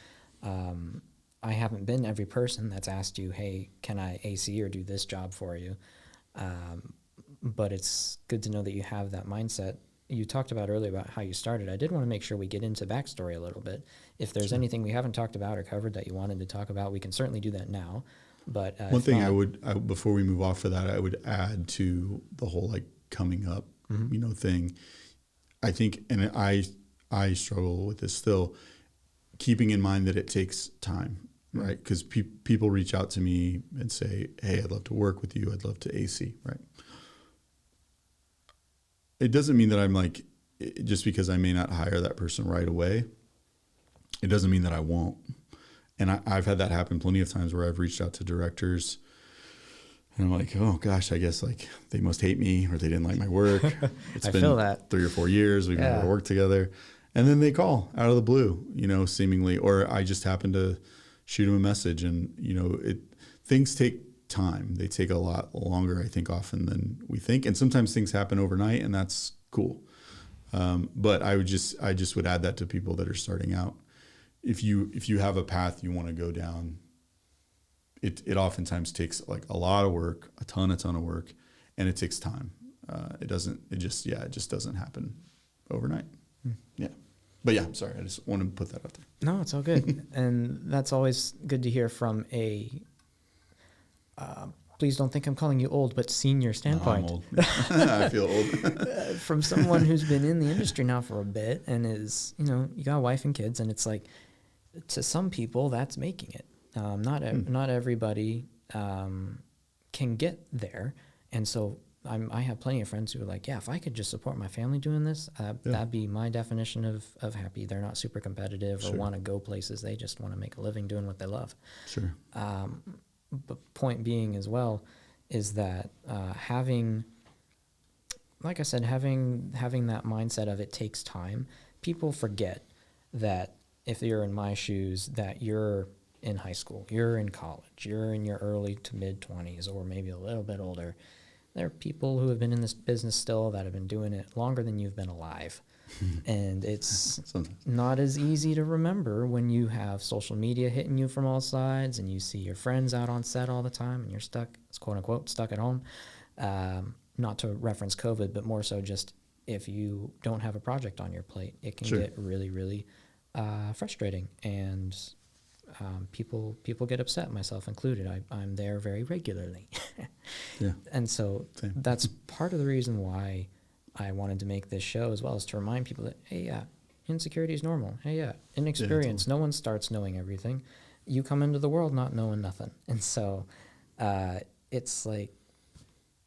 I haven't been every person that's asked you, hey, can I AC or do this job for you? but it's good to know that you have that mindset. You talked about earlier about how you started. I did want to make sure we get into backstory a little bit. If there's anything we haven't talked about or covered that you wanted to talk about, we can certainly do that now. But one thing before we move off of that, I would add to the whole like coming up, thing. I think, and I struggle with this still, keeping in mind that it takes time, right? Because people reach out to me and say, "Hey, I'd love to work with you. I'd love to AC," right? It doesn't mean that I'm like, just because I may not hire that person right away, it doesn't mean that I won't. And I've had that happen plenty of times where I've reached out to directors and I'm like, oh gosh, I guess like they must hate me or they didn't like my work. It's been feel that. 3 or 4 years. We've never worked together. And then they call out of the blue, seemingly, or I just happen to shoot them a message and, things take time. They take a lot longer, I think, often than we think. And sometimes things happen overnight and that's cool. But I just would add that to people that are starting out. If you have a path you want to go down, it oftentimes takes like a lot of work, a ton of work, and it takes time. It just doesn't happen overnight. Yeah. But yeah, sorry, I just want to put that out there. No, it's all good. And that's always good to hear from a, please don't think I'm calling you old, but senior standpoint. No, I'm old. I feel old. From someone who's been in the industry now for a bit and is, you got a wife and kids, and it's like, to some people, that's making it. Not everybody can get there. And so I have plenty of friends who are like, yeah, if I could just support my family doing this, that'd be my definition of happy. They're not super competitive or want to go places. They just want to make a living doing what they love. Sure. But point being as well is that having, like I said, having that mindset of it takes time. People forget that if you're in my shoes, that you're in high school, you're in college, you're in your early to mid 20s, or maybe a little bit older. There are people who have been in this business still that have been doing it longer than you've been alive. And it's not as easy to remember when you have social media hitting you from all sides and you see your friends out on set all the time and you're stuck, it's quote unquote, stuck at home. Not to reference COVID, but more so just if you don't have a project on your plate, it can get really, really frustrating. And people get upset, myself included. I'm there very regularly. And so that's part of the reason why I wanted to make this show as well, is to remind people that, hey, insecurity is normal. Hey, inexperience. No one starts knowing everything. You come into the world not knowing nothing. And so it's like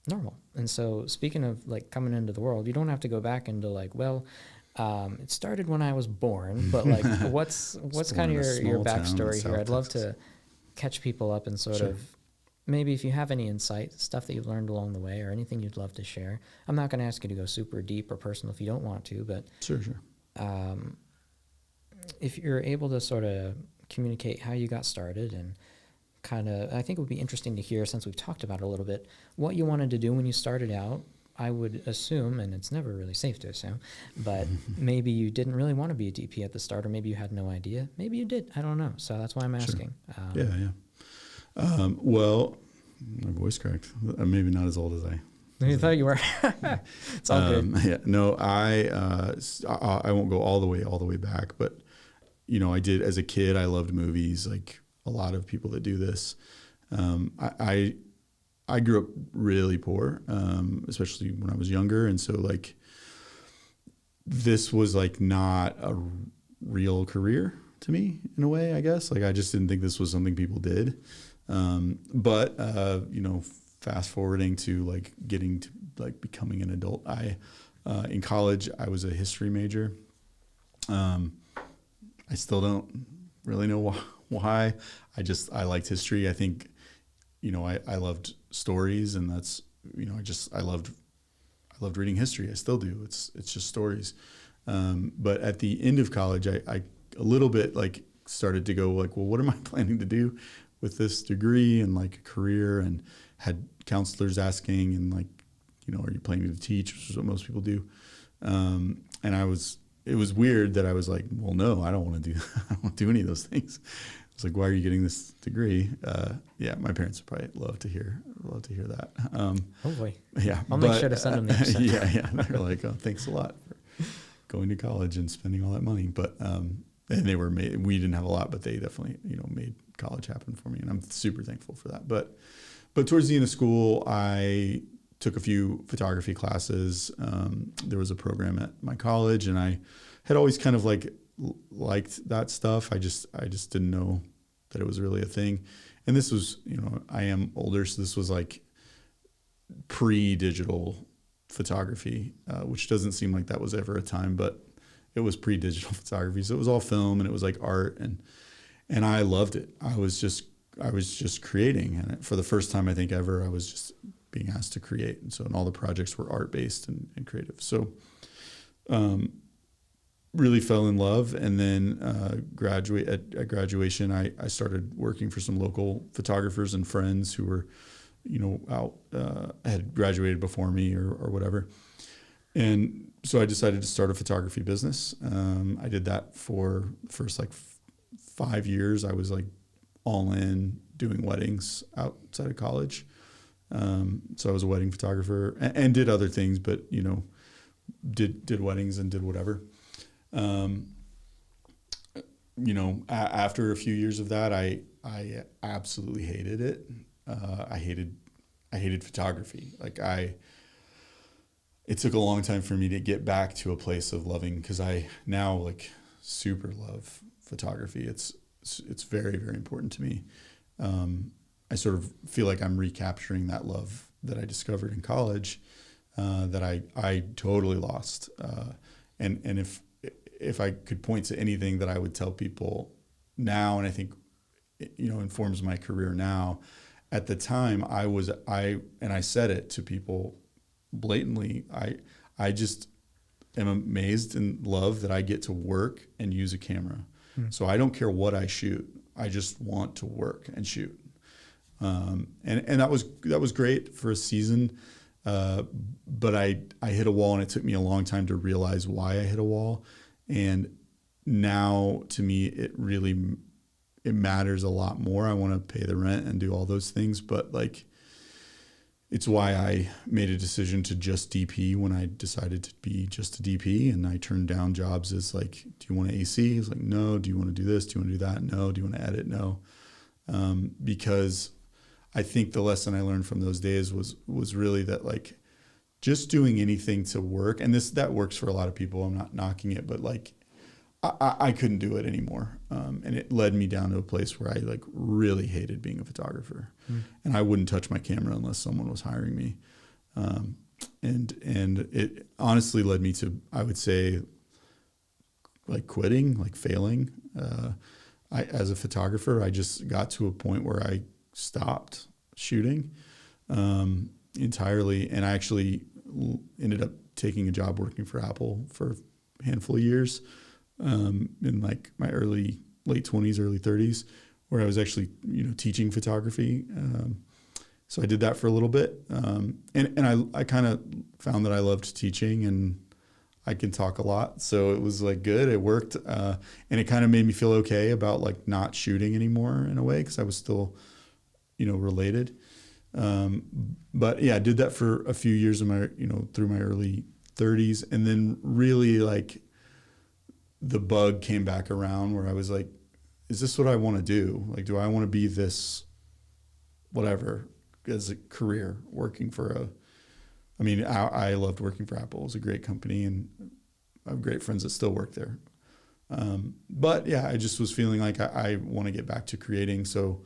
normal. And so speaking of like coming into the world, you don't have to go back into like, well, it started when I was born, but like what's kind of your backstory here? I'd love to catch people up and sort of maybe if you have any insight, stuff that you've learned along the way or anything you'd love to share. I'm not going to ask you to go super deep or personal if you don't want to, but if you're able to sort of communicate how you got started and kind of, I think it would be interesting to hear, since we've talked about it a little bit, what you wanted to do when you started out. I would assume, and it's never really safe to assume, but maybe you didn't really want to be a DP at the start, or maybe you had no idea. Maybe you did. I don't know. So that's why I'm asking. Well, my voice cracked. I'm maybe not as old as I thought you were. It's all good. No, I won't go all the way back, but I did as a kid. I loved movies, like a lot of people that do this. I grew up really poor, especially when I was younger. And so like, this was like not a real career to me in a way, I guess. Like, I just didn't think this was something people did. But fast forwarding to like getting to like becoming an adult, in college, I was a history major. I still don't really know why. I liked history. I think, I loved stories, and that's, I loved reading history. I still do. It's just stories. But at the end of college, I a little bit like started to go like, well, what am I planning to do with this degree and like a career, and had counselors asking and like, are you planning to teach, which is what most people do. And it was weird that I was like, well, no, I don't want to do any of those things. was like, why are you getting this degree? Yeah, my parents would probably love to hear that. Hopefully. Yeah. I'll make sure to send them the episode. Yeah. They're like, oh, thanks a lot for going to college and spending all that money. But, and we didn't have a lot, but they definitely, made college happen for me. And I'm super thankful for that. But towards the end of school, I took a few photography classes. There was a program at my college, and I had always kind of liked that stuff. I just didn't know that it was really a thing. And this was, I am older, so this was like pre-digital photography, which doesn't seem like that was ever a time, but it was pre-digital photography. So it was all film, and it was like art, and I loved it. I was just creating, and for the first time I think ever, I was just being asked to create. And all the projects were art-based and creative. So really fell in love. And then at graduation, I started working for some local photographers and friends who were, had graduated before me or whatever. And so I decided to start a photography business. I did that for the first 5 years. I was all in doing weddings outside of college. So I was a wedding photographer and did other things, but, did weddings and did whatever. After a few years of that, I absolutely hated it. I hated photography. It took a long time for me to get back to a place of loving, because I now super love photography. It's very, very important to me. I sort of feel like I'm recapturing that love that I discovered in college, that I totally lost. And if I could point to anything that I would tell people now, and I think, informs my career now, at the time I said it to people blatantly, I just am amazed and love that I get to work and use a camera. So I don't care what I shoot. I just want to work and shoot. And that was great for a season. But I hit a wall, and it took me a long time to realize why I hit a wall. And now to me, it matters a lot more. I want to pay the rent and do all those things, but it's why I made a decision to just DP when I decided to be just a DP. And I turned down jobs as do you want to AC? It's no. Do you want to do this? Do you want to do that? No. Do you want to edit? No. Because I think the lesson I learned from those days was really that just doing anything to work, and that works for a lot of people. I'm not knocking it, but I couldn't do it anymore. And it led me down to a place where I really hated being a photographer, and I wouldn't touch my camera unless someone was hiring me. And it honestly led me to, I would say, quitting, failing. As a photographer, I just got to a point where I stopped shooting entirely, and I actually ended up taking a job working for Apple for a handful of years in my late 20s, early 30s, where I was actually teaching photography. So I did that for a little bit, and I kind of found that I loved teaching, and I can talk a lot, so it was good. It worked, and it kind of made me feel okay about not shooting anymore in a way, because I was still related. But yeah, I did that for a few years in my, through my early 30s. And then really the bug came back around where I was is this what I want to do? Do I want to be this, whatever, as a career working for I loved working for Apple. It was a great company, and I have great friends that still work there. But yeah, I just was feeling I want to get back to creating. So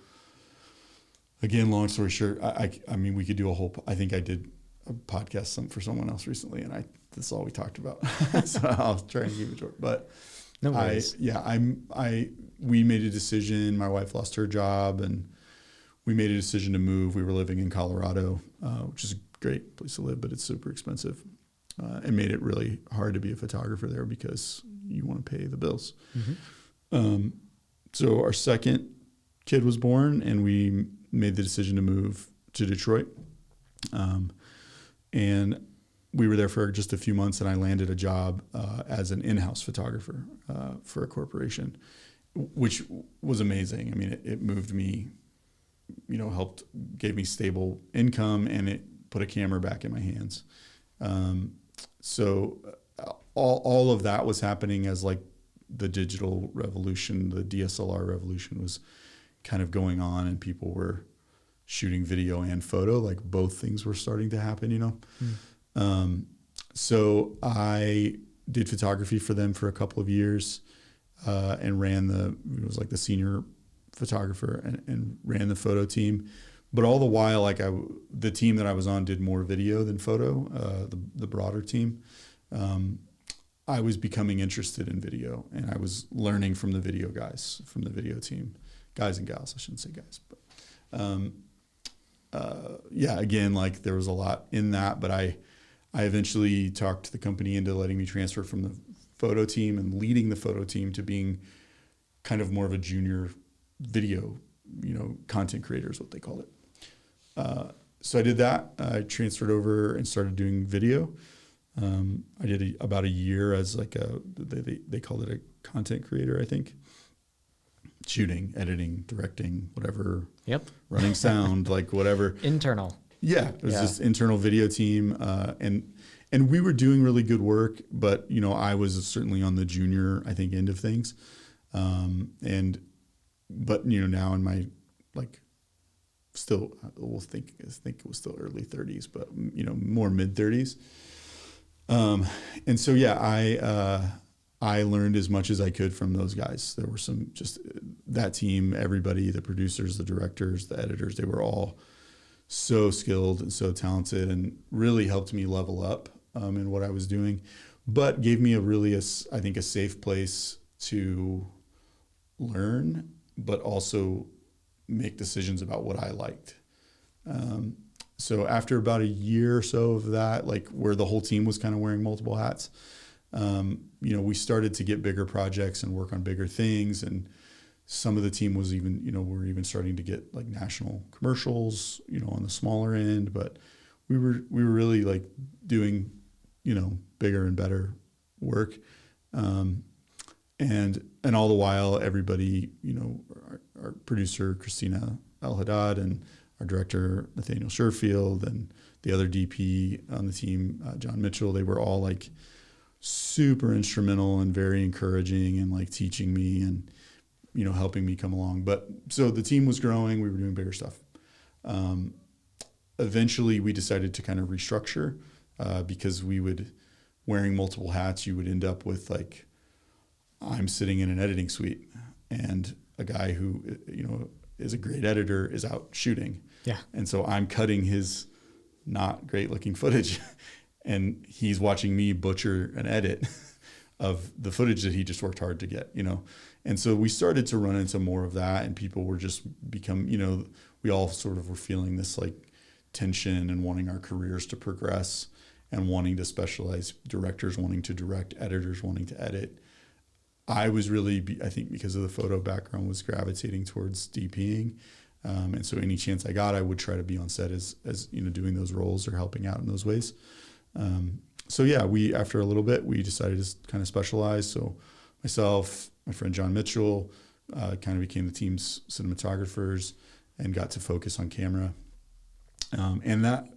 again, long story short, I mean, we could do a whole, I think I did a podcast for someone else recently, and that's all we talked about. So I'll try and keep it short. But no worries. We made a decision. My wife lost her job, and we made a decision to move. We were living in Colorado, which is a great place to live, but it's super expensive. It made it really hard to be a photographer there because you want to pay the bills. Mm-hmm. So our second kid was born, and we made the decision to move to Detroit. And we were there for just a few months, and I landed a job as an in-house photographer for a corporation. which was amazing. I mean, it moved me, gave me stable income, and it put a camera back in my hands. So all of that was happening as like the digital revolution, the DSLR revolution was kind of going on, and people were shooting video and photo, like both things were starting to happen, So I did photography for them for a couple of years, and it was like the senior photographer and ran the photo team. But all the while, like the team that I was on did more video than photo, the broader team. I was becoming interested in video, and I was learning from the video guys, from the video team, guys and gals, I shouldn't say guys, but again, like there was a lot in that, but I eventually talked the company into letting me transfer from the photo team and leading the photo team to being kind of more of a junior video, content creator is what they called it. So I did that. I transferred over and started doing video. I did about a year as like they called it a content creator, I think. Shooting, editing, directing, whatever. Yep. Running sound, like whatever. Internal. Yeah, it was this internal video team, and we were doing really good work, but I was certainly on the junior, I think, end of things, but now in my still, I think it was still early 30s, but more mid 30s, and so I learned as much as I could from those guys. There were just that team, everybody, the producers, the directors, the editors, they were all so skilled and so talented, and really helped me level up in what I was doing, but gave me I think a safe place to learn, but also make decisions about what I liked. So after about a year or so of that, like where the whole team was kind of wearing multiple hats, we started to get bigger projects and work on bigger things. And some of the team was even, we're even starting to get like national commercials, on the smaller end, but we were really like doing, bigger and better work. And all the while, everybody, our producer, Christina El-Haddad, and our director, Nathaniel Sherfield, and the other DP on the team, John Mitchell, they were all like super instrumental and very encouraging and like teaching me and, helping me come along. But so the team was growing, we were doing bigger stuff. Eventually we decided to kind of restructure, because wearing multiple hats, you would end up with like, I'm sitting in an editing suite and a guy who, is a great editor is out shooting. Yeah. And so I'm cutting his not great looking footage and he's watching me butcher an edit of the footage that he just worked hard to get, And so we started to run into more of that, and people were just we all sort of were feeling this like tension and wanting our careers to progress and wanting to specialize, directors wanting to direct, editors wanting to edit. I was really, I think because of the photo background, was gravitating towards DPing. And so any chance I got, I would try to be on set as doing those roles or helping out in those ways. After a little bit, we decided to kind of specialize. So myself, my friend John Mitchell, kind of became the team's cinematographers and got to focus on camera. And that,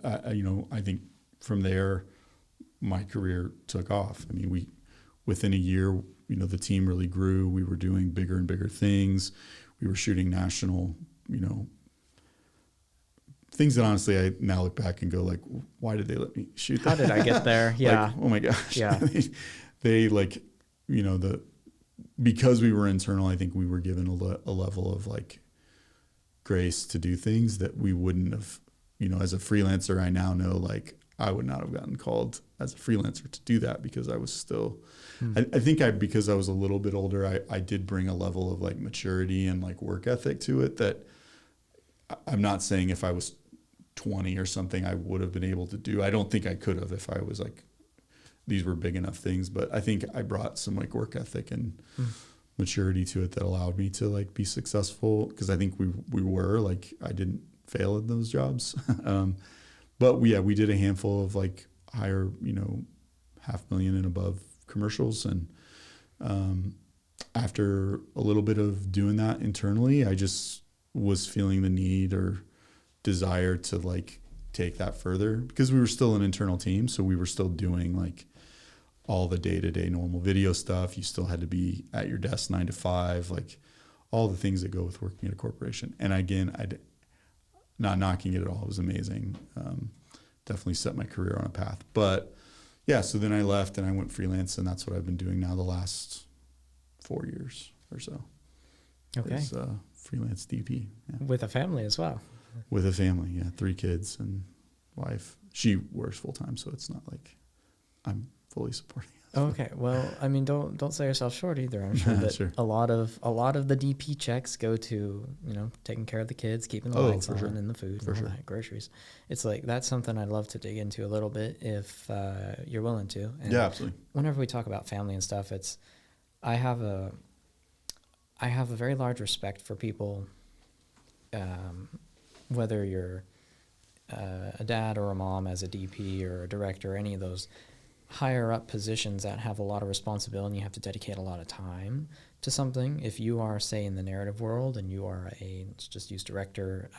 I think from there, my career took off. I mean, within a year, the team really grew. We were doing bigger and bigger things. We were shooting national, things that honestly I now look back and go like, why did they let me shoot that? How did I get there? Yeah. Like, oh my gosh. Yeah. they like, because we were internal, I think we were given a level of like grace to do things that we wouldn't have, as a freelancer, I now know like I would not have gotten called as a freelancer to do that because I was still, I think because I was a little bit older, I did bring a level of like maturity and like work ethic to it that I'm not saying if I was 20 or something, I would have been able to do. I don't think I could have if I was like, these were big enough things, but I think I brought some like work ethic and maturity to it that allowed me to like be successful. Cause I think we were like, I didn't fail in those jobs. But we did a handful of like higher, $500,000 and above commercials. And after a little bit of doing that internally, I just was feeling the need or desire to like take that further, because we were still an internal team. So we were still doing like all the day-to-day normal video stuff. You still had to be at your desk 9 to 5, like all the things that go with working at a corporation. And again, not knocking it at all. It was amazing. Definitely set my career on a path. But yeah, so then I left and I went freelance, and that's what I've been doing now the last 4 years or so. Okay. Is, freelance DP. Yeah. With a family as well. With a family, yeah. 3 kids and wife. She works full time, so it's not like I'm fully supporting it. Okay. Well, I mean, don't sell yourself short either. I'm sure that Sure. a lot of the DP checks go to, taking care of the kids, keeping the lights on, sure. and the food For and all sure. that, groceries. It's like, that's something I'd love to dig into a little bit if you're willing to. And Yeah, absolutely. whenever we talk about family and stuff, I have a very large respect for people, whether you're a dad or a mom as a DP or a director, any of those higher up positions that have a lot of responsibility and you have to dedicate a lot of time to something. If you are, say, in the narrative world and you are let's just use director,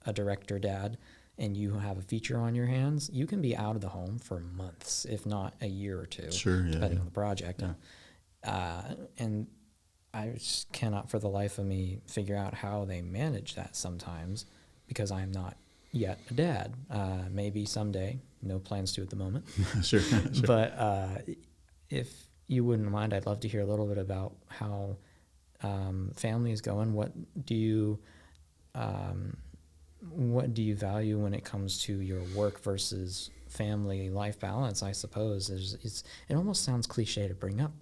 a director dad, and you have a feature on your hands, you can be out of the home for months, if not a year or two, Sure, yeah, depending yeah. on the project. Yeah. And I just cannot for the life of me figure out how they manage that sometimes, because I'm not yet a dad. Maybe someday, no plans to at the moment. Sure. Sure. But if you wouldn't mind, I'd love to hear a little bit about how family is going. What do you value when it comes to your work versus family life balance? I suppose it almost sounds cliche to bring up,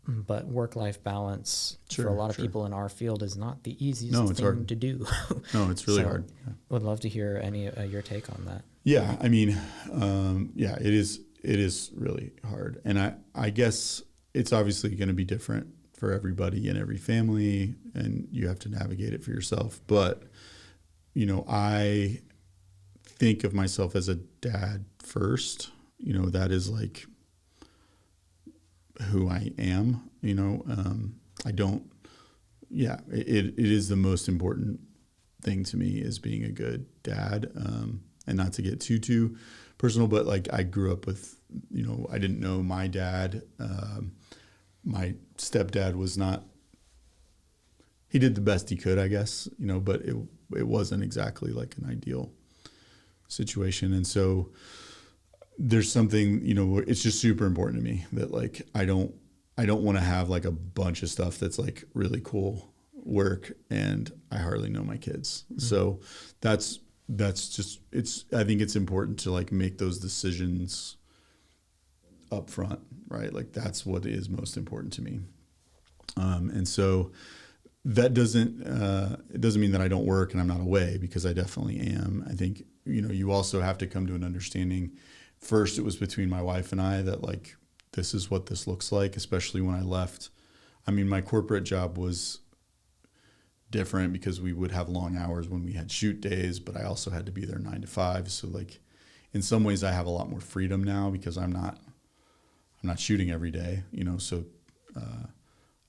but work-life balance for a lot of people in our field is not the easiest thing to do. No, it's really So hard. Yeah. Would love to hear any your take on that. Yeah, I mean, it is really hard. And I guess it's obviously going to be different for everybody in every family, and you have to navigate it for yourself. But, I think of myself as a dad first. That is like who I am. I don't, it is the most important thing to me, is being a good dad. And not to get too personal, but like I grew up with, I didn't know my dad. My stepdad was not, he did the best he could, I guess, but it wasn't exactly like an ideal situation. And so there's something, it's just super important to me that like, I don't want to have like a bunch of stuff that's like really cool work and I hardly know my kids. Mm-hmm. So that's just, I think it's important to like make those decisions up front, right? Like that's what is most important to me. And so that it doesn't mean that I don't work and I'm not away, because I definitely am. I think, you also have to come to an understanding. First, it was between my wife and I that like, this is what this looks like, especially when I left. I mean, my corporate job was different because we would have long hours when we had shoot days, but I also had to be there 9 to 5. So like in some ways I have a lot more freedom now because I'm not shooting every day, so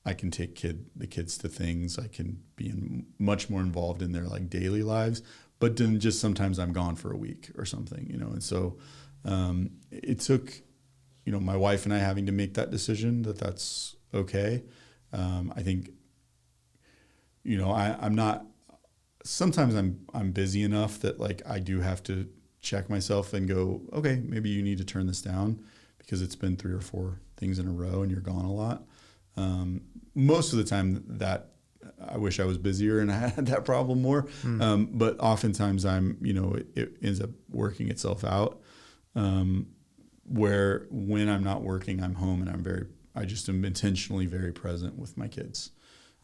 I can take the kids to things. I can be much more involved in their like daily lives, but then just sometimes I'm gone for a week or something, and so it took, my wife and I having to make that decision that's okay. I think, I'm not, sometimes I'm busy enough that like I do have to check myself and go, okay, maybe you need to turn this down because it's been 3 or 4 things in a row and you're gone a lot. Most of the time that I wish I was busier and I had that problem more. But oftentimes it ends up working itself out. Where when I'm not working, I'm home and I just am intentionally very present with my kids,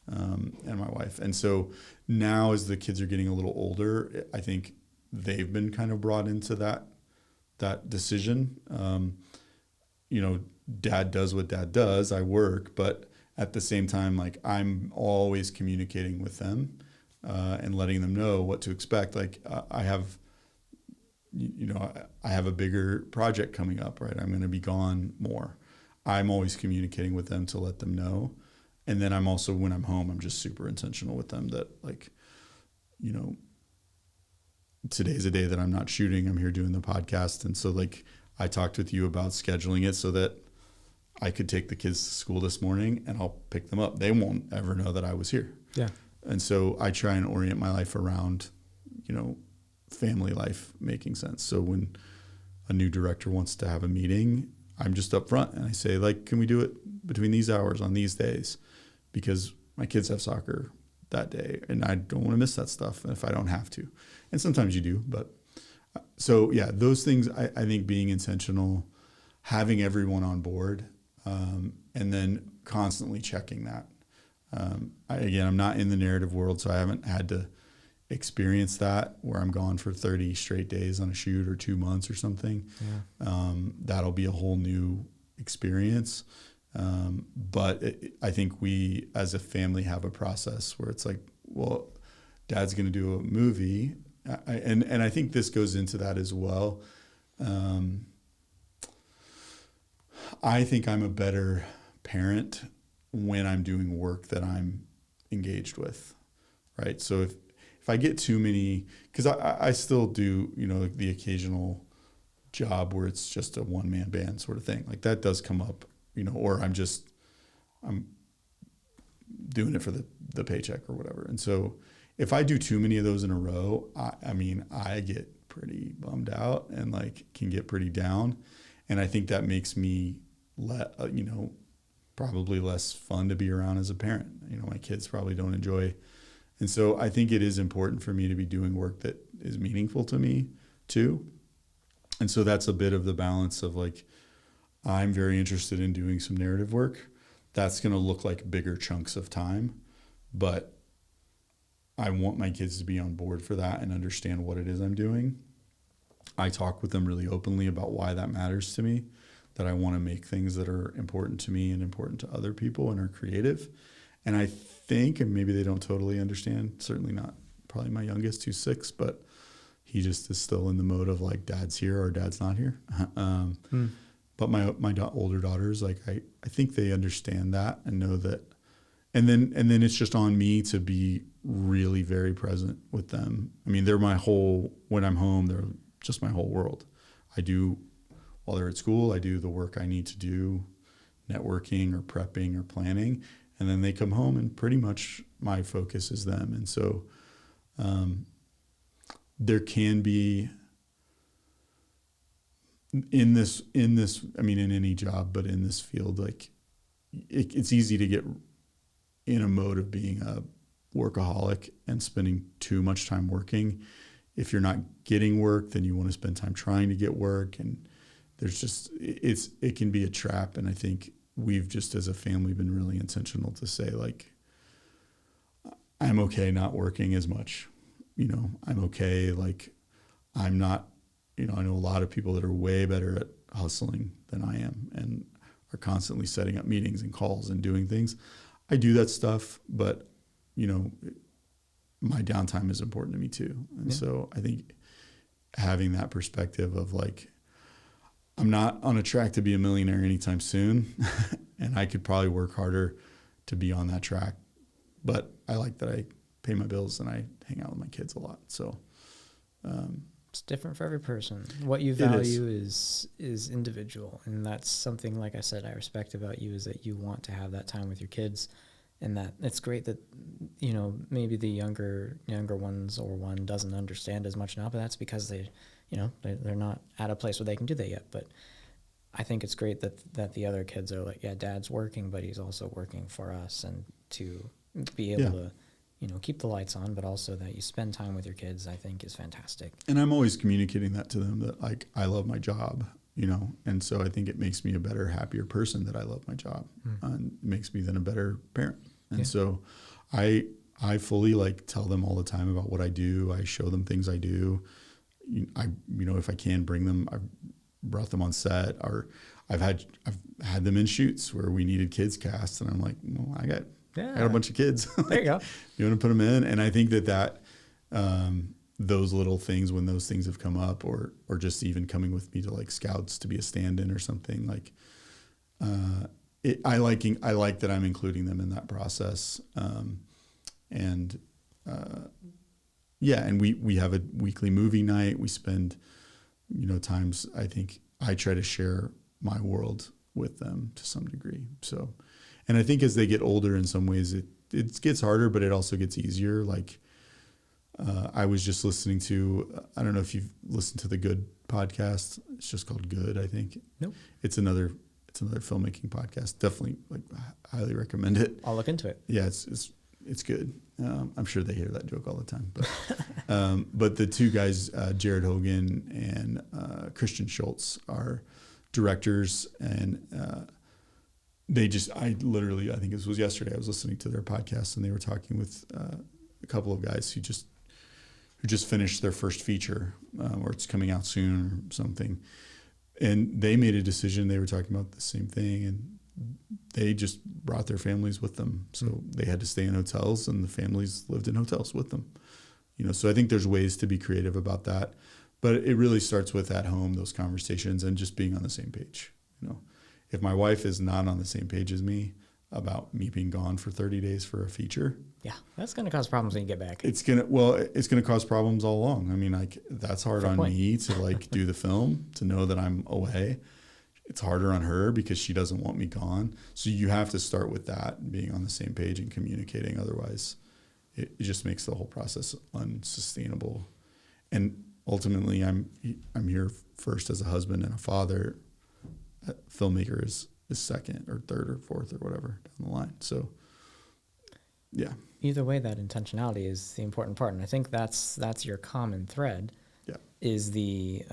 and my wife. And so now as the kids are getting a little older, I think they've been kind of brought into that decision. Dad does what dad does. I work, but at the same time, like I'm always communicating with them, and letting them know what to expect. Like I have a bigger project coming up, right? I'm going to be gone more. I'm always communicating with them to let them know. And then I'm also, when I'm home, I'm just super intentional with them that, like, you know, today's a day that I'm not shooting. I'm here doing the podcast. And so, like, I talked with you about scheduling it so that I could take the kids to school this morning and I'll pick them up. They won't ever know that I was here. Yeah. And so I try and orient my life around, you know, family life making sense. So when a new director wants to have a meeting, I'm just up front and I say, like, can we do it between these hours on these days? Because my kids have soccer that day and I don't want to miss that stuff if I don't have to. And sometimes you do, but so yeah, those things, I think being intentional, having everyone on board, and then constantly checking that. I'm not in the narrative world, so I haven't had to experience that where I'm gone for 30 straight days on a shoot or 2 months or something. Yeah. That'll be a whole new experience. But I think we as a family have a process where it's like, well, Dad's going to do a movie. And I think this goes into that as well. I think I'm a better parent when I'm doing work that I'm engaged with, right? So if I get too many, because I still do, you know, the occasional job where it's just a one-man band sort of thing. Like that does come up, you know, or I'm doing it for the paycheck or whatever. And so if I do too many of those in a row, I get pretty bummed out and like can get pretty down. And I think that makes me probably less fun to be around as a parent. You know, my kids probably don't enjoy. And so I think it is important for me to be doing work that is meaningful to me too. And so that's a bit of the balance of like, I'm very interested in doing some narrative work. That's going to look like bigger chunks of time, but I want my kids to be on board for that and understand what it is I'm doing. I talk with them really openly about why that matters to me, that I want to make things that are important to me and important to other people and are creative. And I think, and maybe they don't totally understand, certainly not probably my youngest who's 6, but he just is still in the mode of like, Dad's here or Dad's not here. But my older daughters, like I think they understand that and know that. And then it's just on me to be really very present with them. I mean, when I'm home, they're just my whole world. While they're at school, I do the work I need to do, networking or prepping or planning. And then they come home and pretty much my focus is them. And so there can be in this, I mean, in any job, but in this field, like it's easy to get in a mode of being a workaholic and spending too much time working. If you're not getting work, then you want to spend time trying to get work. And there's just, it can be a trap. And I think we've just as a family been really intentional to say like, I'm okay not working as much, you know, I'm okay. Like I'm not, you know, I know a lot of people that are way better at hustling than I am and are constantly setting up meetings and calls and doing things. I do that stuff, but you know, my downtime is important to me too. And so I think having that perspective of like, I'm not on a track to be a millionaire anytime soon. And I could probably work harder to be on that track, but I like that I pay my bills and I hang out with my kids a lot. So, it's different for every person. What you value is individual. And that's something, like I said, I respect about you is that you want to have that time with your kids. And that it's great that, you know, maybe the younger ones or one doesn't understand as much now, but that's because they're not at a place where they can do that yet. But I think it's great that the other kids are like, yeah, Dad's working, but he's also working for us, and to be able to, you know, keep the lights on, but also that you spend time with your kids, I think is fantastic. And I'm always communicating that to them that like, I love my job, you know? And so I think it makes me a better, happier person that I love my job, and it makes me then a better parent. And so I fully like tell them all the time about what I do. I show them things I do. If I can bring them, I've brought them on set, or I've had them in shoots where we needed kids cast. And I'm like, well, I got a bunch of kids. There you go. You want to put them in? And I think that those little things, when those things have come up, or just even coming with me to like scouts to be a stand-in or something, like I like that I'm including them in that process. And and we have a weekly movie night. We spend, times, I think I try to share my world with them to some degree. So, and I think as they get older, in some ways it gets harder, but it also gets easier. Like, I was just listening to, I don't know if you've listened to the Good podcast. It's just called Good, I think. Nope. It's another filmmaking podcast. Definitely, like, highly recommend it. I'll look into it. Yeah, it's good. I'm sure they hear that joke all the time. But but the two guys, Jared Hogan and Christian Schultz, are directors, and I think this was yesterday, I was listening to their podcast, and they were talking with a couple of guys who just finished their first feature, or it's coming out soon or something. And they made a decision. They were talking about the same thing, and they just brought their families with them. So they had to stay in hotels, and the families lived in hotels with them. So I think there's ways to be creative about that, but it really starts with at home, those conversations, and just being on the same page. If my wife is not on the same page as me about me being gone for 30 days for a feature, yeah, that's going to cause problems when you get back. It's going to cause problems all along. I mean, like, that's hard on me to, like, do the film, to know that I'm away. It's harder on her because she doesn't want me gone. So you have to start with that, being on the same page and communicating. Otherwise, it just makes the whole process unsustainable. And ultimately, I'm here first as a husband and a father. A filmmaker is second or third or fourth or whatever down the line. So, yeah. Either way, that intentionality is the important part, and I think that's your common thread. Yeah. Is the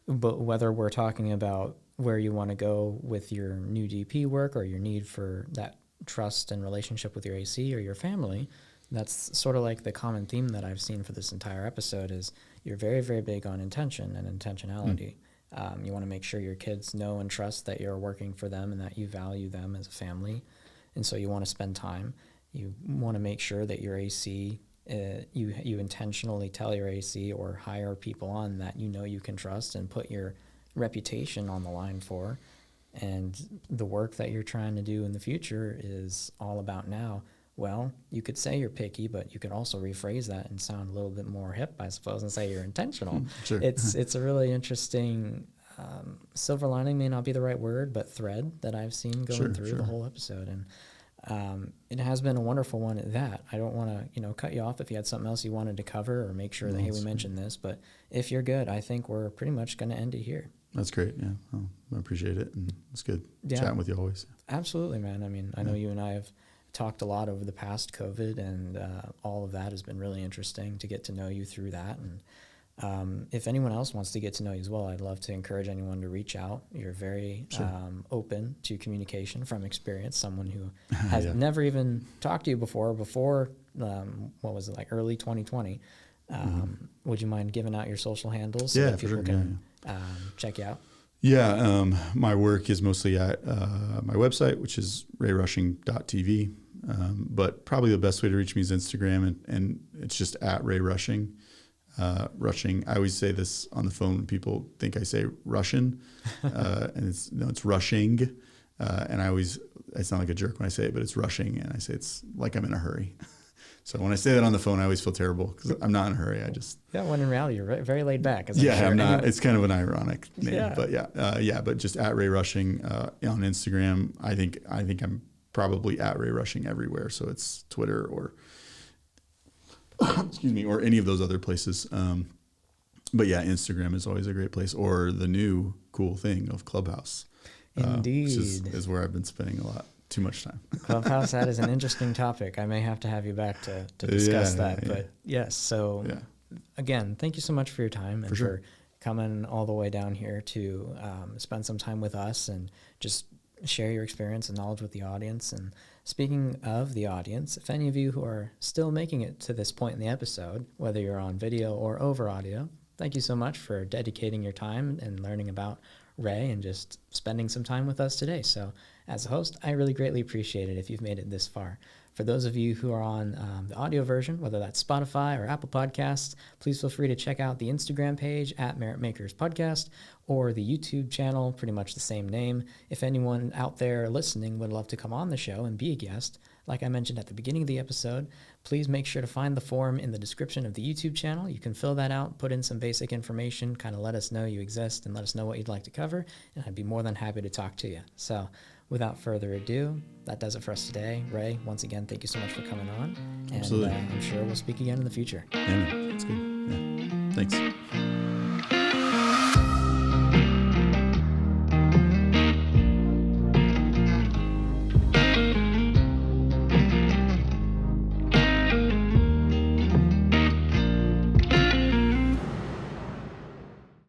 but whether we're talking about where you want to go with your new DP work, or your need for that trust and relationship with your AC or your family, that's sort of like the common theme that I've seen for this entire episode. Is you're very, very big on intention and intentionality. You want to make sure your kids know and trust that you're working for them and that you value them as a family, and so you want to spend time. You want to make sure that your AC, you intentionally tell your AC or hire people on that you can trust and put your reputation on the line for. And the work that you're trying to do in the future is all about now. Well, you could say you're picky, but you could also rephrase that and sound a little bit more hip, I suppose, and say you're intentional. Sure. It's a really interesting silver lining, may not be the right word, but thread that I've seen going through the whole episode. And it has been a wonderful one at that. I don't want to, cut you off if you had something else you wanted to cover, or make sure that, hey, we mentioned this. But if you're good, I think we're pretty much going to end it here. That's great. Yeah. Well, I appreciate it. And it's good chatting with you always. Absolutely, man. I mean, I know you and I have talked a lot over the past COVID, and all of that has been really interesting to get to know you through that. And if anyone else wants to get to know you as well, I'd love to encourage anyone to reach out. You're very open to communication from experience, someone who has never even talked to you before, what was it, like early 2020. Would you mind giving out your social handles so that people can check you out? Yeah, my work is mostly at my website, which is rayrushing.tv. But probably the best way to reach me is Instagram, and it's just at Ray Rushing. Rushing. I always say this on the phone when people think I say Russian, and it's rushing. And I sound like a jerk when I say it, but it's rushing, and I say it's like I'm in a hurry. So when I say that on the phone, I always feel terrible because I'm not in a hurry. When in reality, you're very laid back. I'm not. It's kind of an ironic name, but but just at Ray Rushing on Instagram. I think I'm probably at Ray Rushing everywhere. So it's Twitter or excuse me, or any of those other places. But yeah, Instagram is always a great place, or the new cool thing of Clubhouse. Indeed, which is where I've been spending too much time. Clubhouse, that is an interesting topic. I may have to have you back to discuss that. But yes, so again, thank you so much for your time and for coming all the way down here to spend some time with us and just share your experience and knowledge with the audience. And speaking of the audience, if any of you who are still making it to this point in the episode, whether you're on video or over audio, thank you so much for dedicating your time and learning about Ray and just spending some time with us today. So as a host, I really greatly appreciate it if you've made it this far. For those of you who are on the audio version, whether that's Spotify or Apple Podcasts, please feel free to check out the Instagram page at Merit Makers Podcast or the YouTube channel, pretty much the same name. If anyone out there listening would love to come on the show and be a guest, like I mentioned at the beginning of the episode, please make sure to find the form in the description of the YouTube channel. You can fill that out, put in some basic information, kind of let us know you exist and let us know what you'd like to cover, and I'd be more than happy to talk to you. So without further ado, that does it for us today. Ray, once again, thank you so much for coming on. And Absolutely. I'm sure we'll speak again in the future. Yeah, man. That's good. Yeah. Thanks.